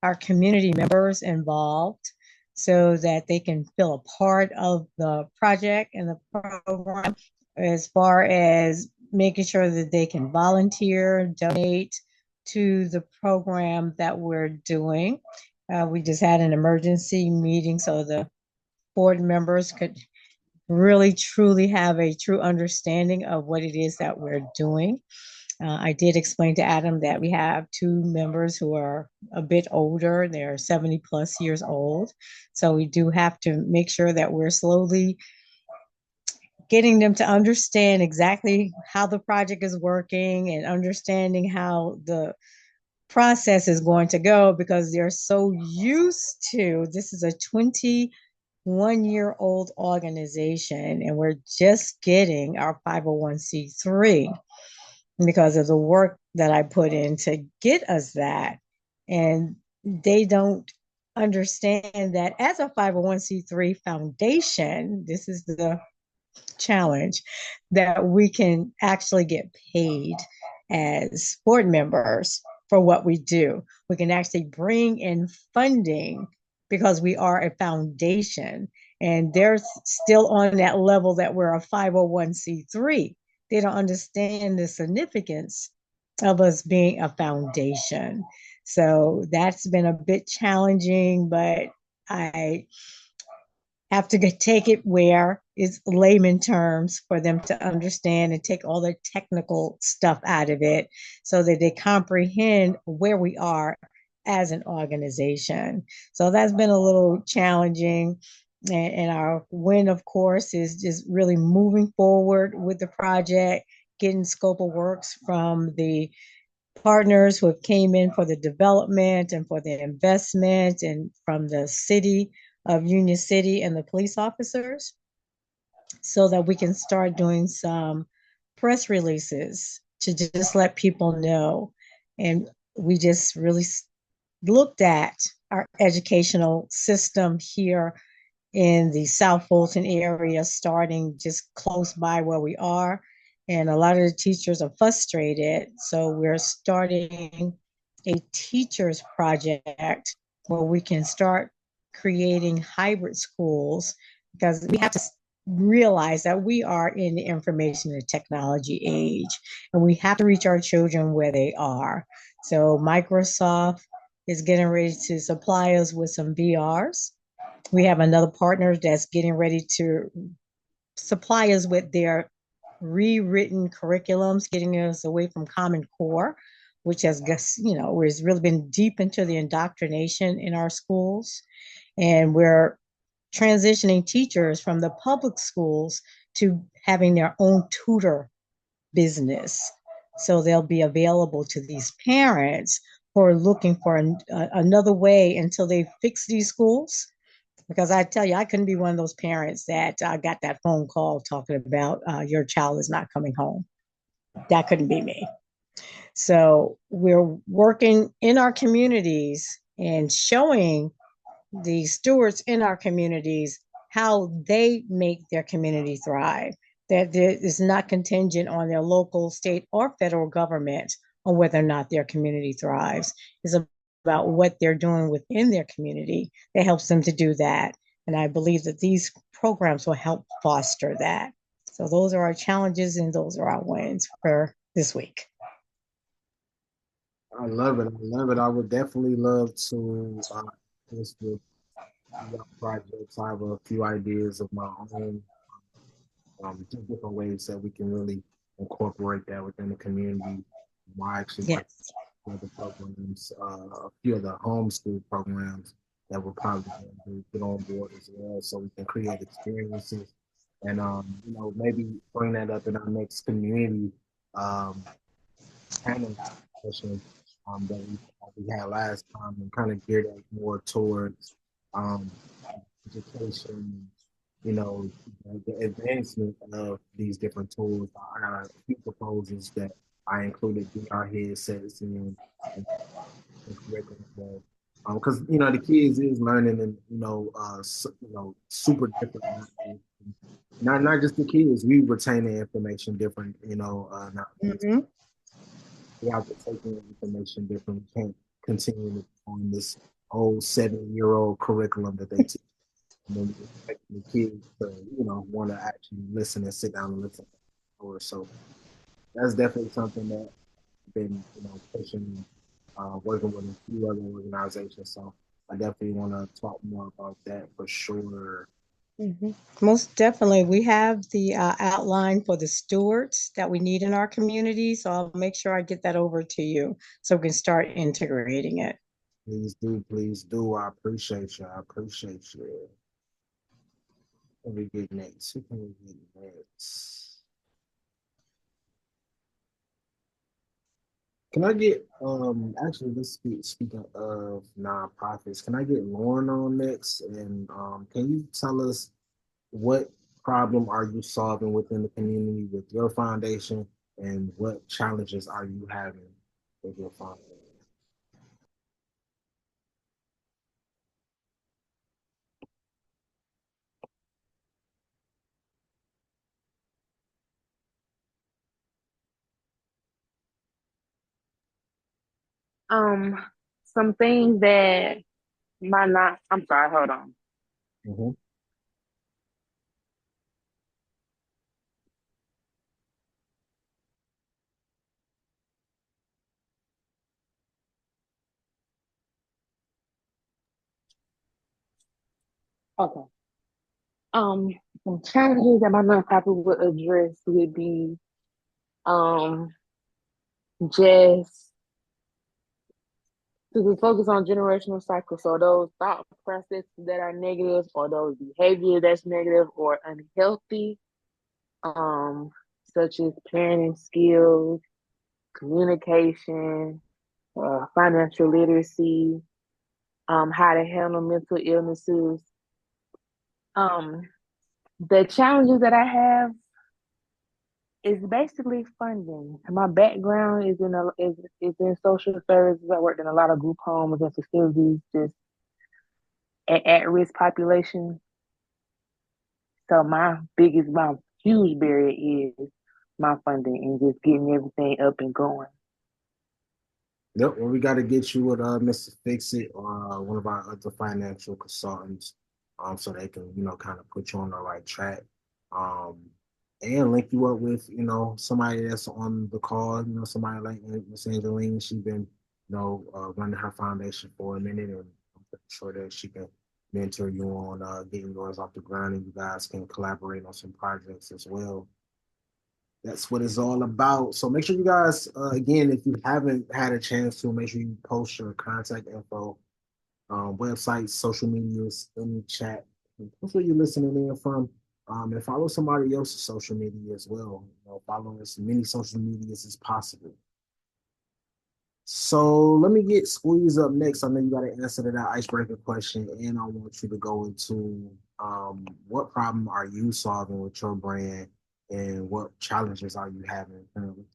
our community members involved so that they can feel a part of the project and the program, as far as making sure that they can volunteer, donate to the program that we're doing. We just had an emergency meeting so the board members could really truly have a true understanding of what it is that we're doing. I did explain to Adam that we have two members who are a bit older. They're 70 plus years old. So we do have to make sure that we're slowly getting them to understand exactly how the project is working and understanding how the process is going to go, because they're so used to, this is a 21-year-old organization and we're just getting our 501c3 because of the work that I put in to get us that. And they don't understand that as a 501c3 foundation, this is the challenge, that we can actually get paid as board members for what we do. We can actually bring in funding because we are a foundation, and they're still on that level that we're a 501c3. They don't understand the significance of us being a foundation. So that's been a bit challenging, but I have to take it where it's layman terms for them to understand and take all the technical stuff out of it so that they comprehend where we are as an organization. So that's been a little challenging. And our win, of course, is just really moving forward with the project, getting scope of works from the partners who have came in for the development and for the investment, and from the city of Union City and the police officers, so that we can start doing some press releases to just let people know. And we just really looked at our educational system here in the South Fulton area, starting just close by where we are. And a lot of the teachers are frustrated. So we're starting a teacher's project where we can start creating hybrid schools, because we have to realize that we are in the information and technology age, and we have to reach our children where they are. So Microsoft is getting ready to supply us with some VRs. We have another partner that's getting ready to supply us with their rewritten curriculums, getting us away from Common Core, which has really been deep into the indoctrination in our schools. And we're transitioning teachers from the public schools to having their own tutor business. So they'll be available to these parents who are looking for another way until they fix these schools. Because I tell you, I couldn't be one of those parents that got that phone call talking about your child is not coming home. That couldn't be me. So we're working in our communities and showing the stewards in our communities how they make their community thrive, that it is not contingent on their local, state, or federal government on whether or not their community thrives. It's about what they're doing within their community that helps them to do that. And I believe that these programs will help foster that. So those are our challenges and those are our wins for this week. I love it. I love it. I would definitely love to just with projects. I have a few ideas of my own, just different ways that we can really incorporate that within the community. I actually like the programs, a few of the homeschool programs that we're probably going to get on board as well, so we can create experiences and maybe bring that up in our next community panel session that we had last time, and kind of gear that more towards education, the advancement of these different tools. I got a few proposals that I included in our headsets and curriculum. Because the kids is learning and super different. Not just the kids, we retain the information different. Mm-hmm. We have to take the information different. We can't continue on this old 7-year-old curriculum that they teach. And then expect the kids to, want to actually listen and sit down and listen. So that's definitely something that I've been, pushing, working with a few other organizations. So I definitely want to talk more about that for sure. Mm-hmm. Most definitely. We have the outline for the stewards that we need in our community. So I'll make sure I get that over to you so we can start integrating it. Please do, please do. I appreciate you. I appreciate you. Who can we get next? Who can we get next? Can I get actually let's speaking of nonprofits, can I get Lauren on next? And can you tell us what problem are you solving within the community with your foundation, and what challenges are you having with your foundation? Some things that might not. I'm sorry. Hold on. Mm-hmm. Okay. Some challenges that my nonprofit would address would be um just to focus on generational cycles. So those thought processes that are negative, or those behavior that's negative or unhealthy, um, such as parenting skills, communication, financial literacy, how to handle mental illnesses. Um, the challenges that I have is basically funding. My background is in social services. I worked in a lot of group homes and facilities, just at risk population. So my huge barrier is my funding and just getting everything up and going. Yep, well, we got to get you with Mr. Fix It or one of our other financial consultants, so they can, kind of put you on the right track, um, and link you up with, somebody that's on the call, somebody like Miss Angeline. She's been, running her foundation for a minute, and I'm pretty sure that she can mentor you on getting yours off the ground, and you guys can collaborate on some projects as well. That's what it's all about. So make sure you guys, again, if you haven't had a chance to, make sure you post your contact info, websites, social medias in the chat. That's where you're listening in from. And follow somebody else's social media as well. Follow as many social medias as possible. So let me get Squeeze up next. I know you got to answer to that icebreaker question, and I want you to go into what problem are you solving with your brand, and what challenges are you having currently?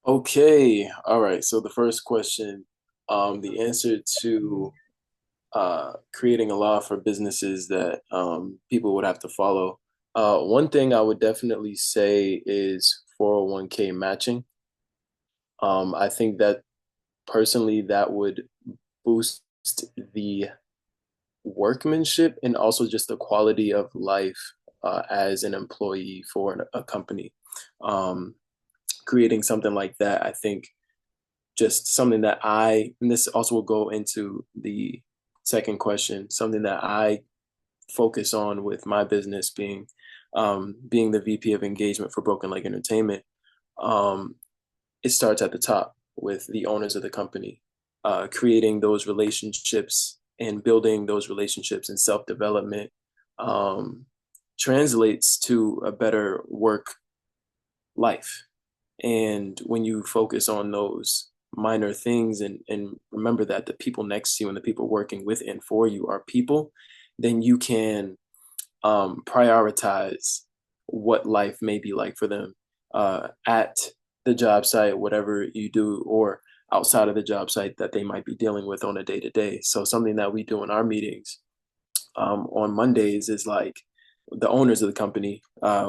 Okay, all right. So the first question, the answer to creating a law for businesses that people would have to follow. One thing I would definitely say is 401k matching. I think that personally that would boost the workmanship and also just the quality of life as an employee for a company. Creating something like that, I think just something that and this also will go into the second question, something that I focus on with my business being the VP of engagement for Broken Leg Entertainment. It starts at the top with the owners of the company, creating those relationships and building those relationships and self-development translates to a better work life. And when you focus on those minor things and remember that the people next to you and the people working with and for you are people, then you can prioritize what life may be like for them at the job site, whatever you do, or outside of the job site that they might be dealing with on a day-to-day. So something that we do in our meetings on Mondays is like the owners of the company,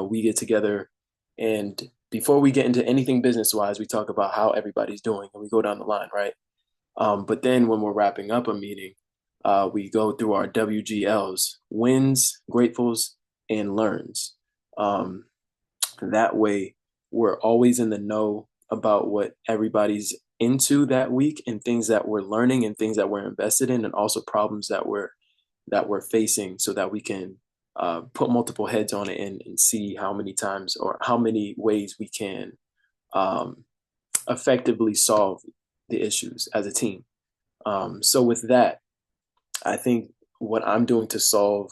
we get together, and before we get into anything business-wise, we talk about how everybody's doing and we go down the line, right? But then when we're wrapping up a meeting, we go through our WGLs, wins, gratefuls, and learns. That way, we're always in the know about what everybody's into that week and things that we're learning and things that we're invested in, and also problems that we're facing, so that we can put multiple heads on it and see how many times or how many ways we can effectively solve the issues as a team. So with that, I think what I'm doing to solve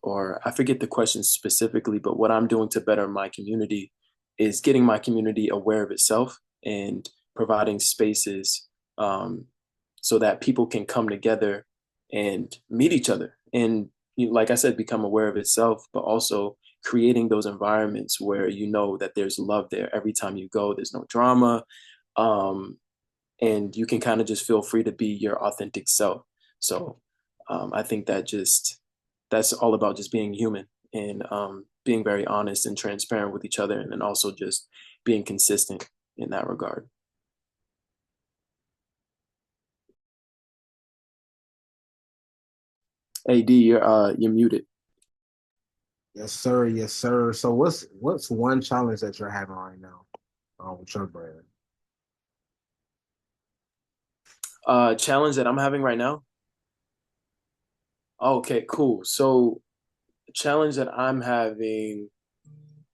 or I forget the question specifically, but what I'm doing to better my community is getting my community aware of itself and providing spaces so that people can come together and meet each other. And like I said, become aware of itself, but also creating those environments where you know that there's love there every time you go. There's no drama. And you can kind of just feel free to be your authentic self. So I think that's all about just being human and being very honest and transparent with each other, and then also just being consistent in that regard. AD, you're muted. Yes, sir. Yes, sir. So what's one challenge that you're having right now with your brand? Challenge that I'm having right now? Okay, cool. So the challenge that I'm having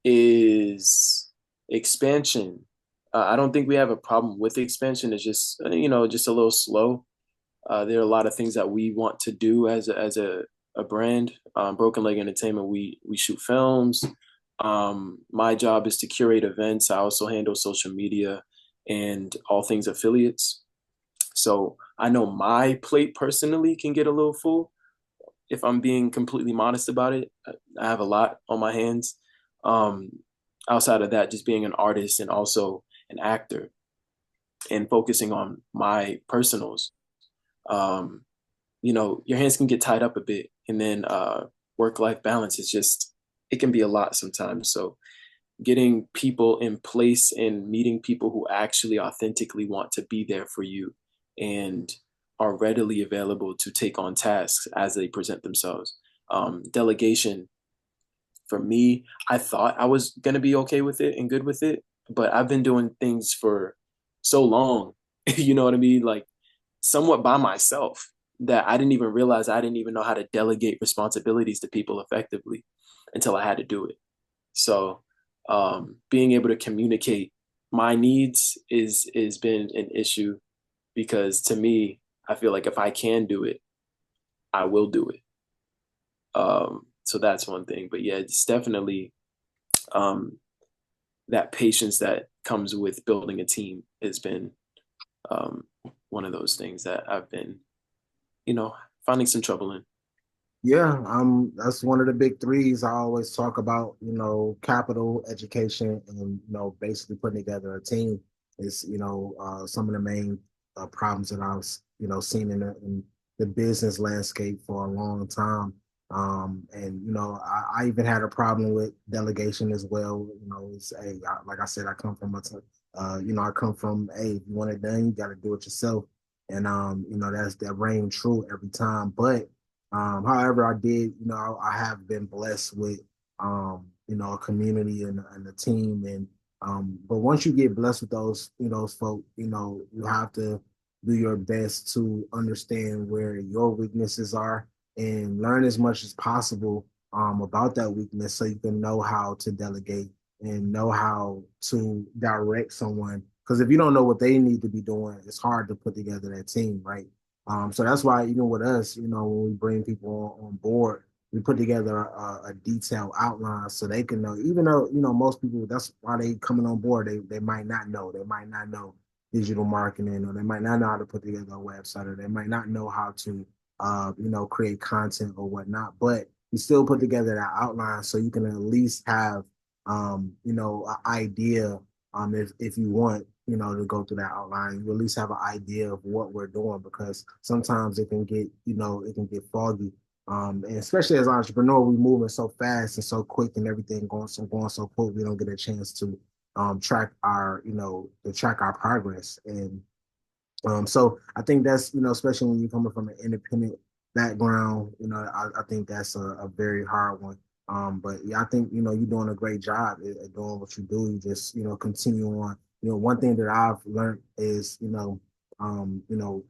is expansion. I don't think we have a problem with expansion. It's just, just a little slow. There are a lot of things that we want to do as a brand. Broken Leg Entertainment, we shoot films. My job is to curate events. I also handle social media and all things affiliates. So I know my plate personally can get a little full. If I'm being completely modest about it, I have a lot on my hands. Outside of that, just being an artist and also an actor and focusing on my personals, your hands can get tied up a bit. And then work-life balance is just, it can be a lot sometimes. So getting people in place and meeting people who actually authentically want to be there for you and are readily available to take on tasks as they present themselves. Delegation, for me, I thought I was going to be okay with it and good with it, but I've been doing things for so long, you know what I mean? Like somewhat by myself, that I didn't even realize I didn't even know how to delegate responsibilities to people effectively until I had to do it. So being able to communicate my needs is been an issue, because to me, I feel like if I can do it, I will do it. So that's one thing. But yeah, it's definitely um, that patience that comes with building a team has been um, one of those things that I've been, finding some trouble in. Yeah, that's one of the big threes I always talk about, capital, education, and, basically putting together a team is, some of the main problems that I've, seen in the business landscape for a long time. And, I even had a problem with delegation as well. Like I said, I come from I come from, hey, if you want it done, you got to do it yourself. And, that rang true every time. But however, I did, I have been blessed with, a community and a team. And, but once you get blessed with those folk, you have to do your best to understand where your weaknesses are and learn as much as possible, about that weakness so you can know how to delegate and know how to direct someone. Because if you don't know what they need to be doing, it's hard to put together that team, right? So that's why even with us, when we bring people on board, we put together a detailed outline so they can know. Even though most people, that's why they coming on board. They might not know. They might not know digital marketing, or they might not know how to put together a website, or they might not know how to create content or whatnot. But we still put together that outline so you can at least have an idea, if you want, to go through that outline, you at least have an idea of what we're doing, because sometimes it can get foggy. And especially as an entrepreneur, we moving so fast and so quick, and everything going so quick, we don't get a chance to track our progress. And so I think that's, especially when you're coming from an independent background, I think that's a very hard one. But yeah, I think, you're doing a great job at doing what you do. You just, continue on. One thing that I've learned is, um, you know,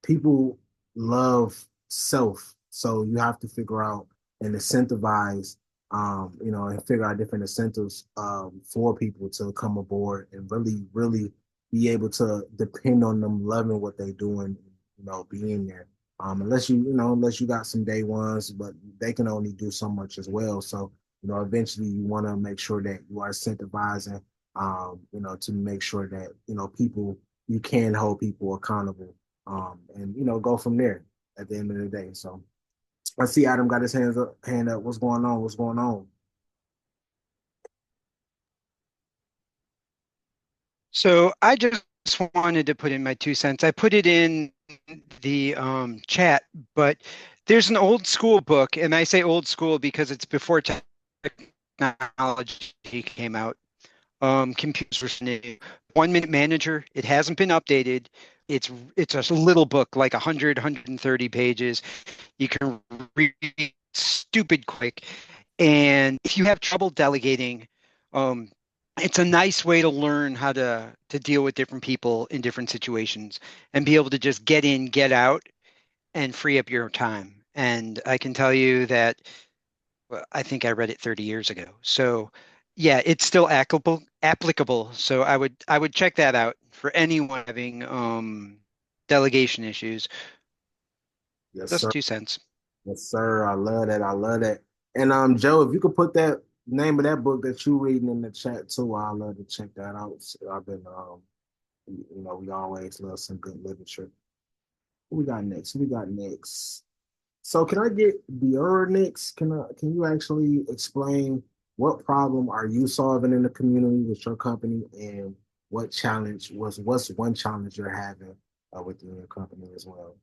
people love self. So you have to figure out and incentivize, and figure out different incentives for people to come aboard and really, really be able to depend on them loving what they do and, being there. Unless you got some day ones, but they can only do so much as well. So, eventually you want to make sure that you are incentivizing, to make sure that, people, you can hold people accountable, and go from there at the end of the day. So I see Adam got his hand up. What's going on? What's going on? So I just wanted to put in my 2 cents. I put it in the chat, but there's an old school book, and I say old school because it's before technology came out. Computers were new. 1 Minute Manager. It hasn't been updated. It's a little book, like 130 pages. You can read stupid quick. And if you have trouble delegating, um, it's a nice way to learn how to deal with different people in different situations and be able to just get in, get out, and free up your time. And I can tell you that, well, I think I read it 30 years ago. So yeah, it's still applicable. So I would check that out for anyone having delegation issues. Yes, Just sir. 2 cents. Yes, sir. I love that. I love that. And Joe, if you could put that name of that book that you reading in the chat too, I'd love to check that out. So I've been, we always love some good literature. What we got next? What we got next? So can I get Dior next? Can you actually explain what problem are you solving in the community with your company, and what's one challenge you're having within your company as well?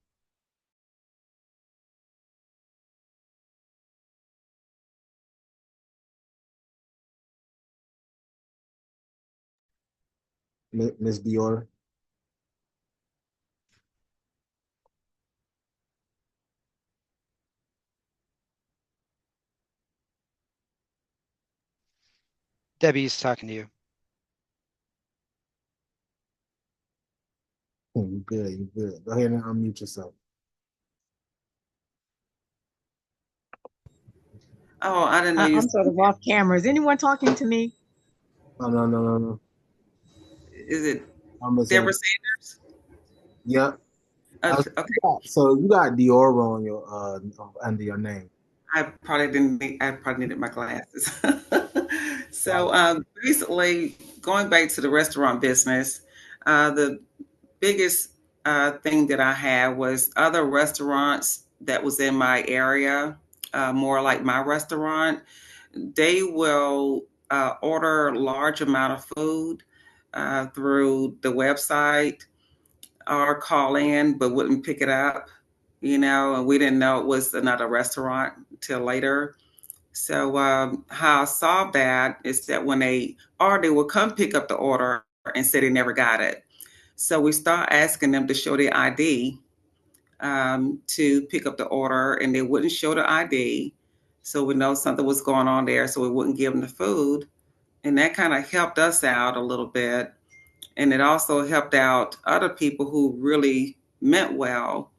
Miss Dior? Debbie's talking to you. You good, you good. Go ahead and unmute yourself. Oh, I didn't know you. I'm sort of off camera. Is anyone talking to me? No. Is it I'm gonna say, Deborah Sanders? yeah. Okay. So you got Dior on your under your name. I probably needed my glasses. So Right. basically, going back to the restaurant business, the biggest thing that I had was other restaurants that was in my area, more like my restaurant. They will order large amount of food through the website or call in, but wouldn't pick it up. And we didn't know it was another restaurant till later. So how I solved that is that when they will come pick up the order and say they never got it. So we start asking them to show their ID to pick up the order, and they wouldn't show the ID. So we know something was going on there, so we wouldn't give them the food. And that kind of helped us out a little bit. And it also helped out other people who really meant well.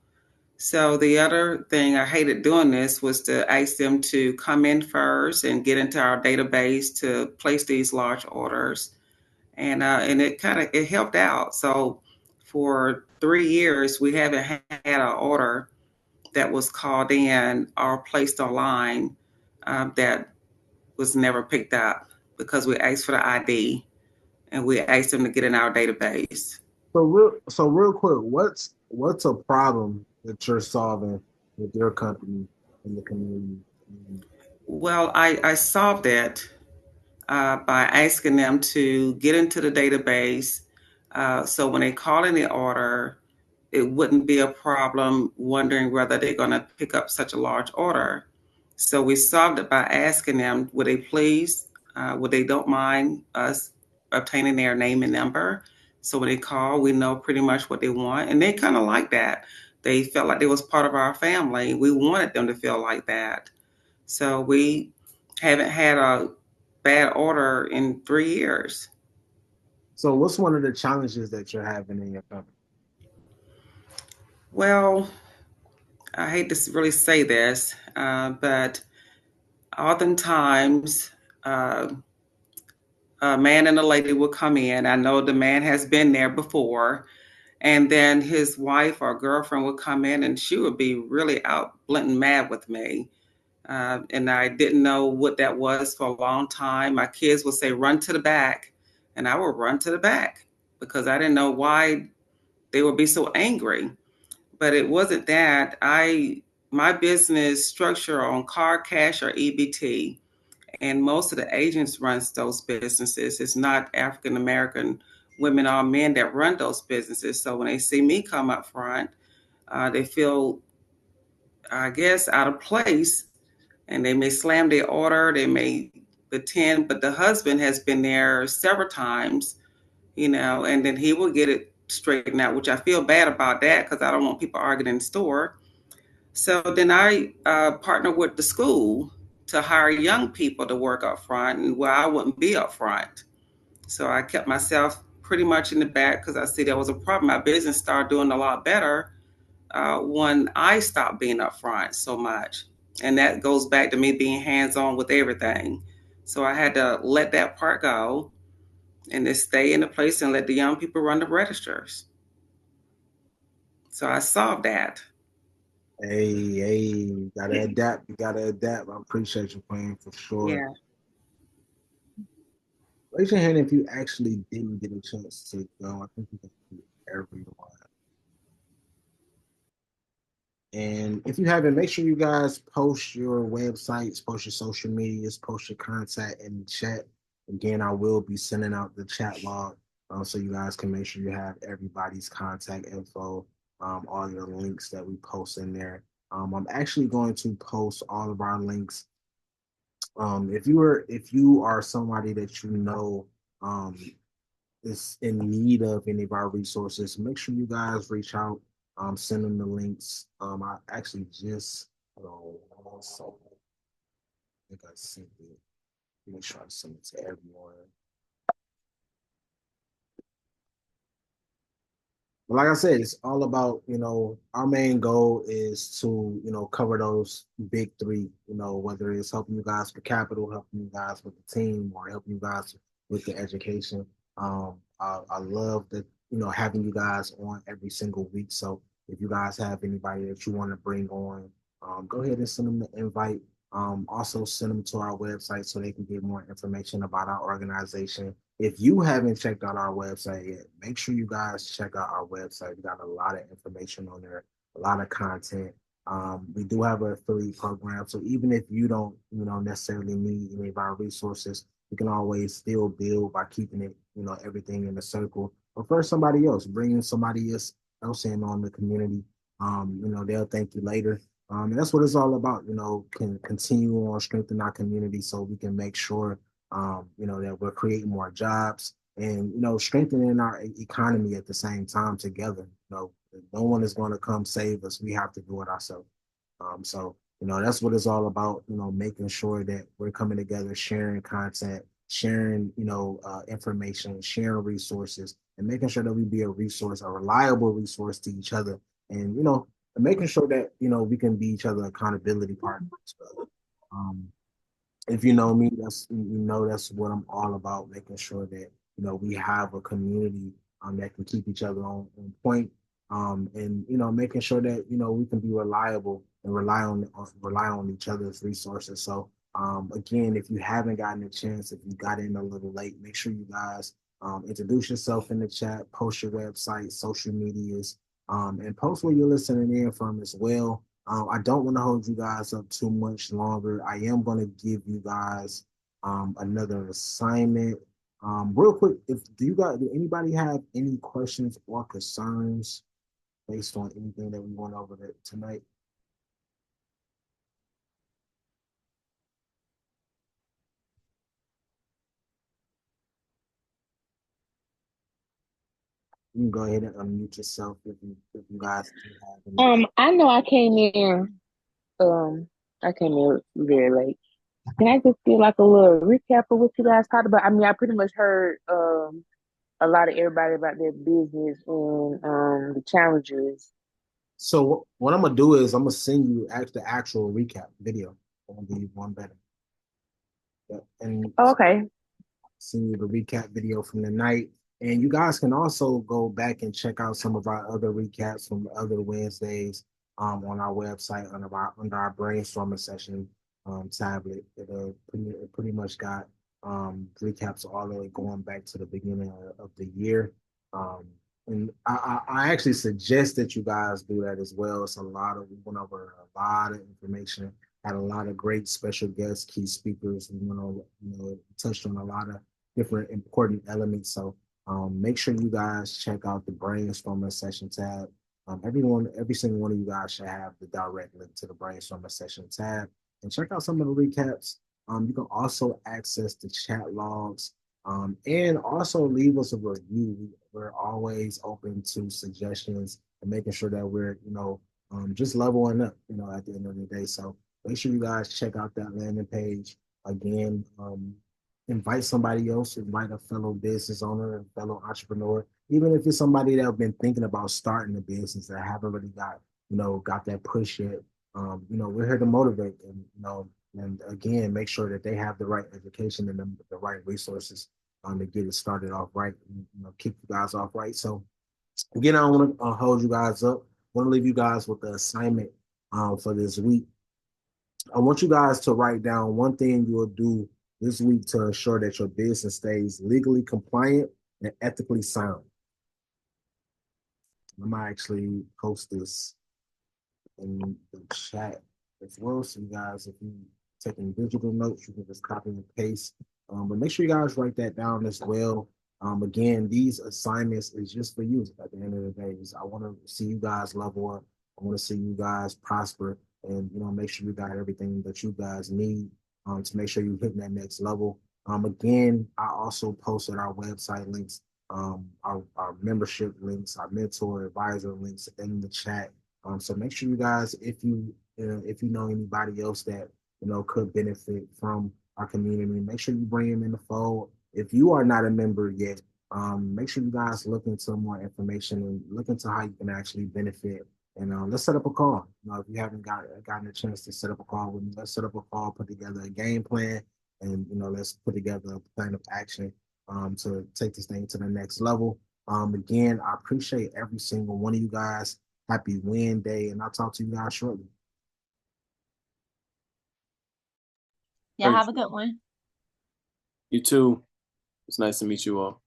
So the other thing I hated doing this was to ask them to come in first and get into our database to place these large orders, and it helped out. So for 3 years we haven't had an order that was called in or placed online that was never picked up because we asked for the ID and we asked them to get in our database. So real quick, what's a problem that you're solving with your company in the community? Well, I solved it by asking them to get into the database. So when they call in the order, it wouldn't be a problem wondering whether they're going to pick up such a large order. So we solved it by asking them, would they please, would they don't mind us obtaining their name and number? So when they call, we know pretty much what they want. And they kind of like that. They felt like they was part of our family. We wanted them to feel like that. So we haven't had a bad order in 3 years. So what's one of the challenges that you're having in your company? Well, I hate to really say this, but oftentimes uh, a man and a lady will come in. I know the man has been there before, and then his wife or girlfriend would come in and she would be really out blinking mad with me. And I didn't know what that was for a long time. My kids would say, run to the back. And I would run to the back because I didn't know why they would be so angry. But it wasn't that. My business structure on card cash or EBT, and most of the agents runs those businesses. It's not African American women or men that run those businesses. So when they see me come up front, they feel, I guess, out of place, and they may slam their order. They may pretend, but the husband has been there several times, and then he will get it straightened out, which I feel bad about that because I don't want people arguing in the store. So then I partner with the school to hire young people to work up front, and where I wouldn't be up front. So I kept myself pretty much in the back because I see there was a problem. My business started doing a lot better when I stopped being up front so much. And that goes back to me being hands on with everything. So I had to let that part go and just stay in the place and let the young people run the registers. So I solved that. Hey, gotta adapt. You gotta adapt. I appreciate you playing for sure. Yeah. Raise your hand if you actually didn't get a chance to go. I think you can do everyone. And if you haven't, make sure you guys post your websites, post your social medias, post your contact in the chat. Again, I will be sending out the chat log so you guys can make sure you have everybody's contact info, all your links that we post in there. I'm actually going to post all of our links. If you are somebody that you know um, is in need of any of our resources, make sure you guys reach out, send them the links. I actually just, so I think I sent it. Make sure I send it to everyone. But like I said, it's all about, our main goal is to, cover those big three, whether it's helping you guys with capital, helping you guys with the team, or helping you guys with the education. I love that, having you guys on every single week. So if you guys have anybody that you want to bring on, go ahead and send them the invite. Also send them to our website so they can get more information about our organization. If you haven't checked out our website yet, make sure you guys check out our website. We got a lot of information on there, a lot of content. We do have an affiliate program, so even if you don't, necessarily need any of our resources, you can always still build by keeping it, everything in a circle. Refer somebody else, bringing somebody else in on the community. They'll thank you later. And that's what it's all about, can continue on strengthening our community so we can make sure, that we're creating more jobs and, strengthening our economy at the same time together. No one is going to come save us. We have to do it ourselves. So, that's what it's all about, making sure that we're coming together, sharing content, sharing, information, sharing resources, and making sure that we be a resource, a reliable resource to each other. And, making sure that, we can be each other accountability partners. Um, if you know me, that's what I'm all about, making sure that we have a community that can keep each other on point, and making sure that we can be reliable and rely on each other's resources. So again, if you haven't gotten a chance, if you got in a little late, make sure you guys introduce yourself in the chat, post your website, social medias, and post where you're listening in from as well. I don't want to hold you guys up too much longer. I am going to give you guys another assignment. Real quick, do anybody have any questions or concerns based on anything that we went over tonight? You can go ahead and unmute yourself if you guys do have any. I know I came in very late. Can I just get like a little recap of what you guys talked about? I mean, I pretty much heard a lot of everybody about their business and the challenges. So what I'm gonna do is I'm gonna send you the actual recap video. I'm gonna give you one better. Yep. And Oh, okay. send you the recap video from the night. And you guys can also go back and check out some of our other recaps from other Wednesdays on our website under our brainstorming session tablet. It pretty much got recaps all the way going back to the beginning of the year. And I actually suggest that you guys do that as well. We went over a lot of information, had a lot of great special guests, key speakers, and touched on a lot of different important elements. So make sure you guys check out the brainstorming session tab. Every single one of you guys should have the direct link to the brainstorming session tab, and check out some of the recaps. You can also access the chat logs, and also leave us a review. We're always open to suggestions and making sure that we're, just leveling up, at the end of the day. So make sure you guys check out that landing page. Again, invite somebody else, invite a fellow business owner, a fellow entrepreneur, even if it's somebody that have been thinking about starting a business that haven't really got that push yet. We're here to motivate them, and again, make sure that they have the right education and the right resources to get it started off right, and, kick you guys off right. So again, I don't want to hold you guys up. I want to leave you guys with the assignment for this week. I want you guys to write down one thing you'll do this week to ensure that your business stays legally compliant and ethically sound. I might actually post this in the chat as well. So you guys, if you taking digital notes, you can just copy and paste. But make sure you guys write that down as well. Again, these assignments is just for you at the end of the day. I want to see you guys level up. I want to see you guys prosper, and make sure you got everything that you guys need to make sure you're hitting that next level. Again, I also posted our website links our membership links, our mentor advisor links in the chat. So make sure you guys, if you know anybody else that could benefit from our community, make sure you bring them in the fold. If you are not a member yet, make sure you guys look into more information and look into how you can actually benefit. And let's set up a call. If you haven't gotten a chance to set up a call with me, let's set up a call, put together a game plan, and let's put together a plan of action to take this thing to the next level. Again, I appreciate every single one of you guys. Happy Win Day, and I'll talk to you guys shortly. Yeah, have a good one. You too. It's nice to meet you all.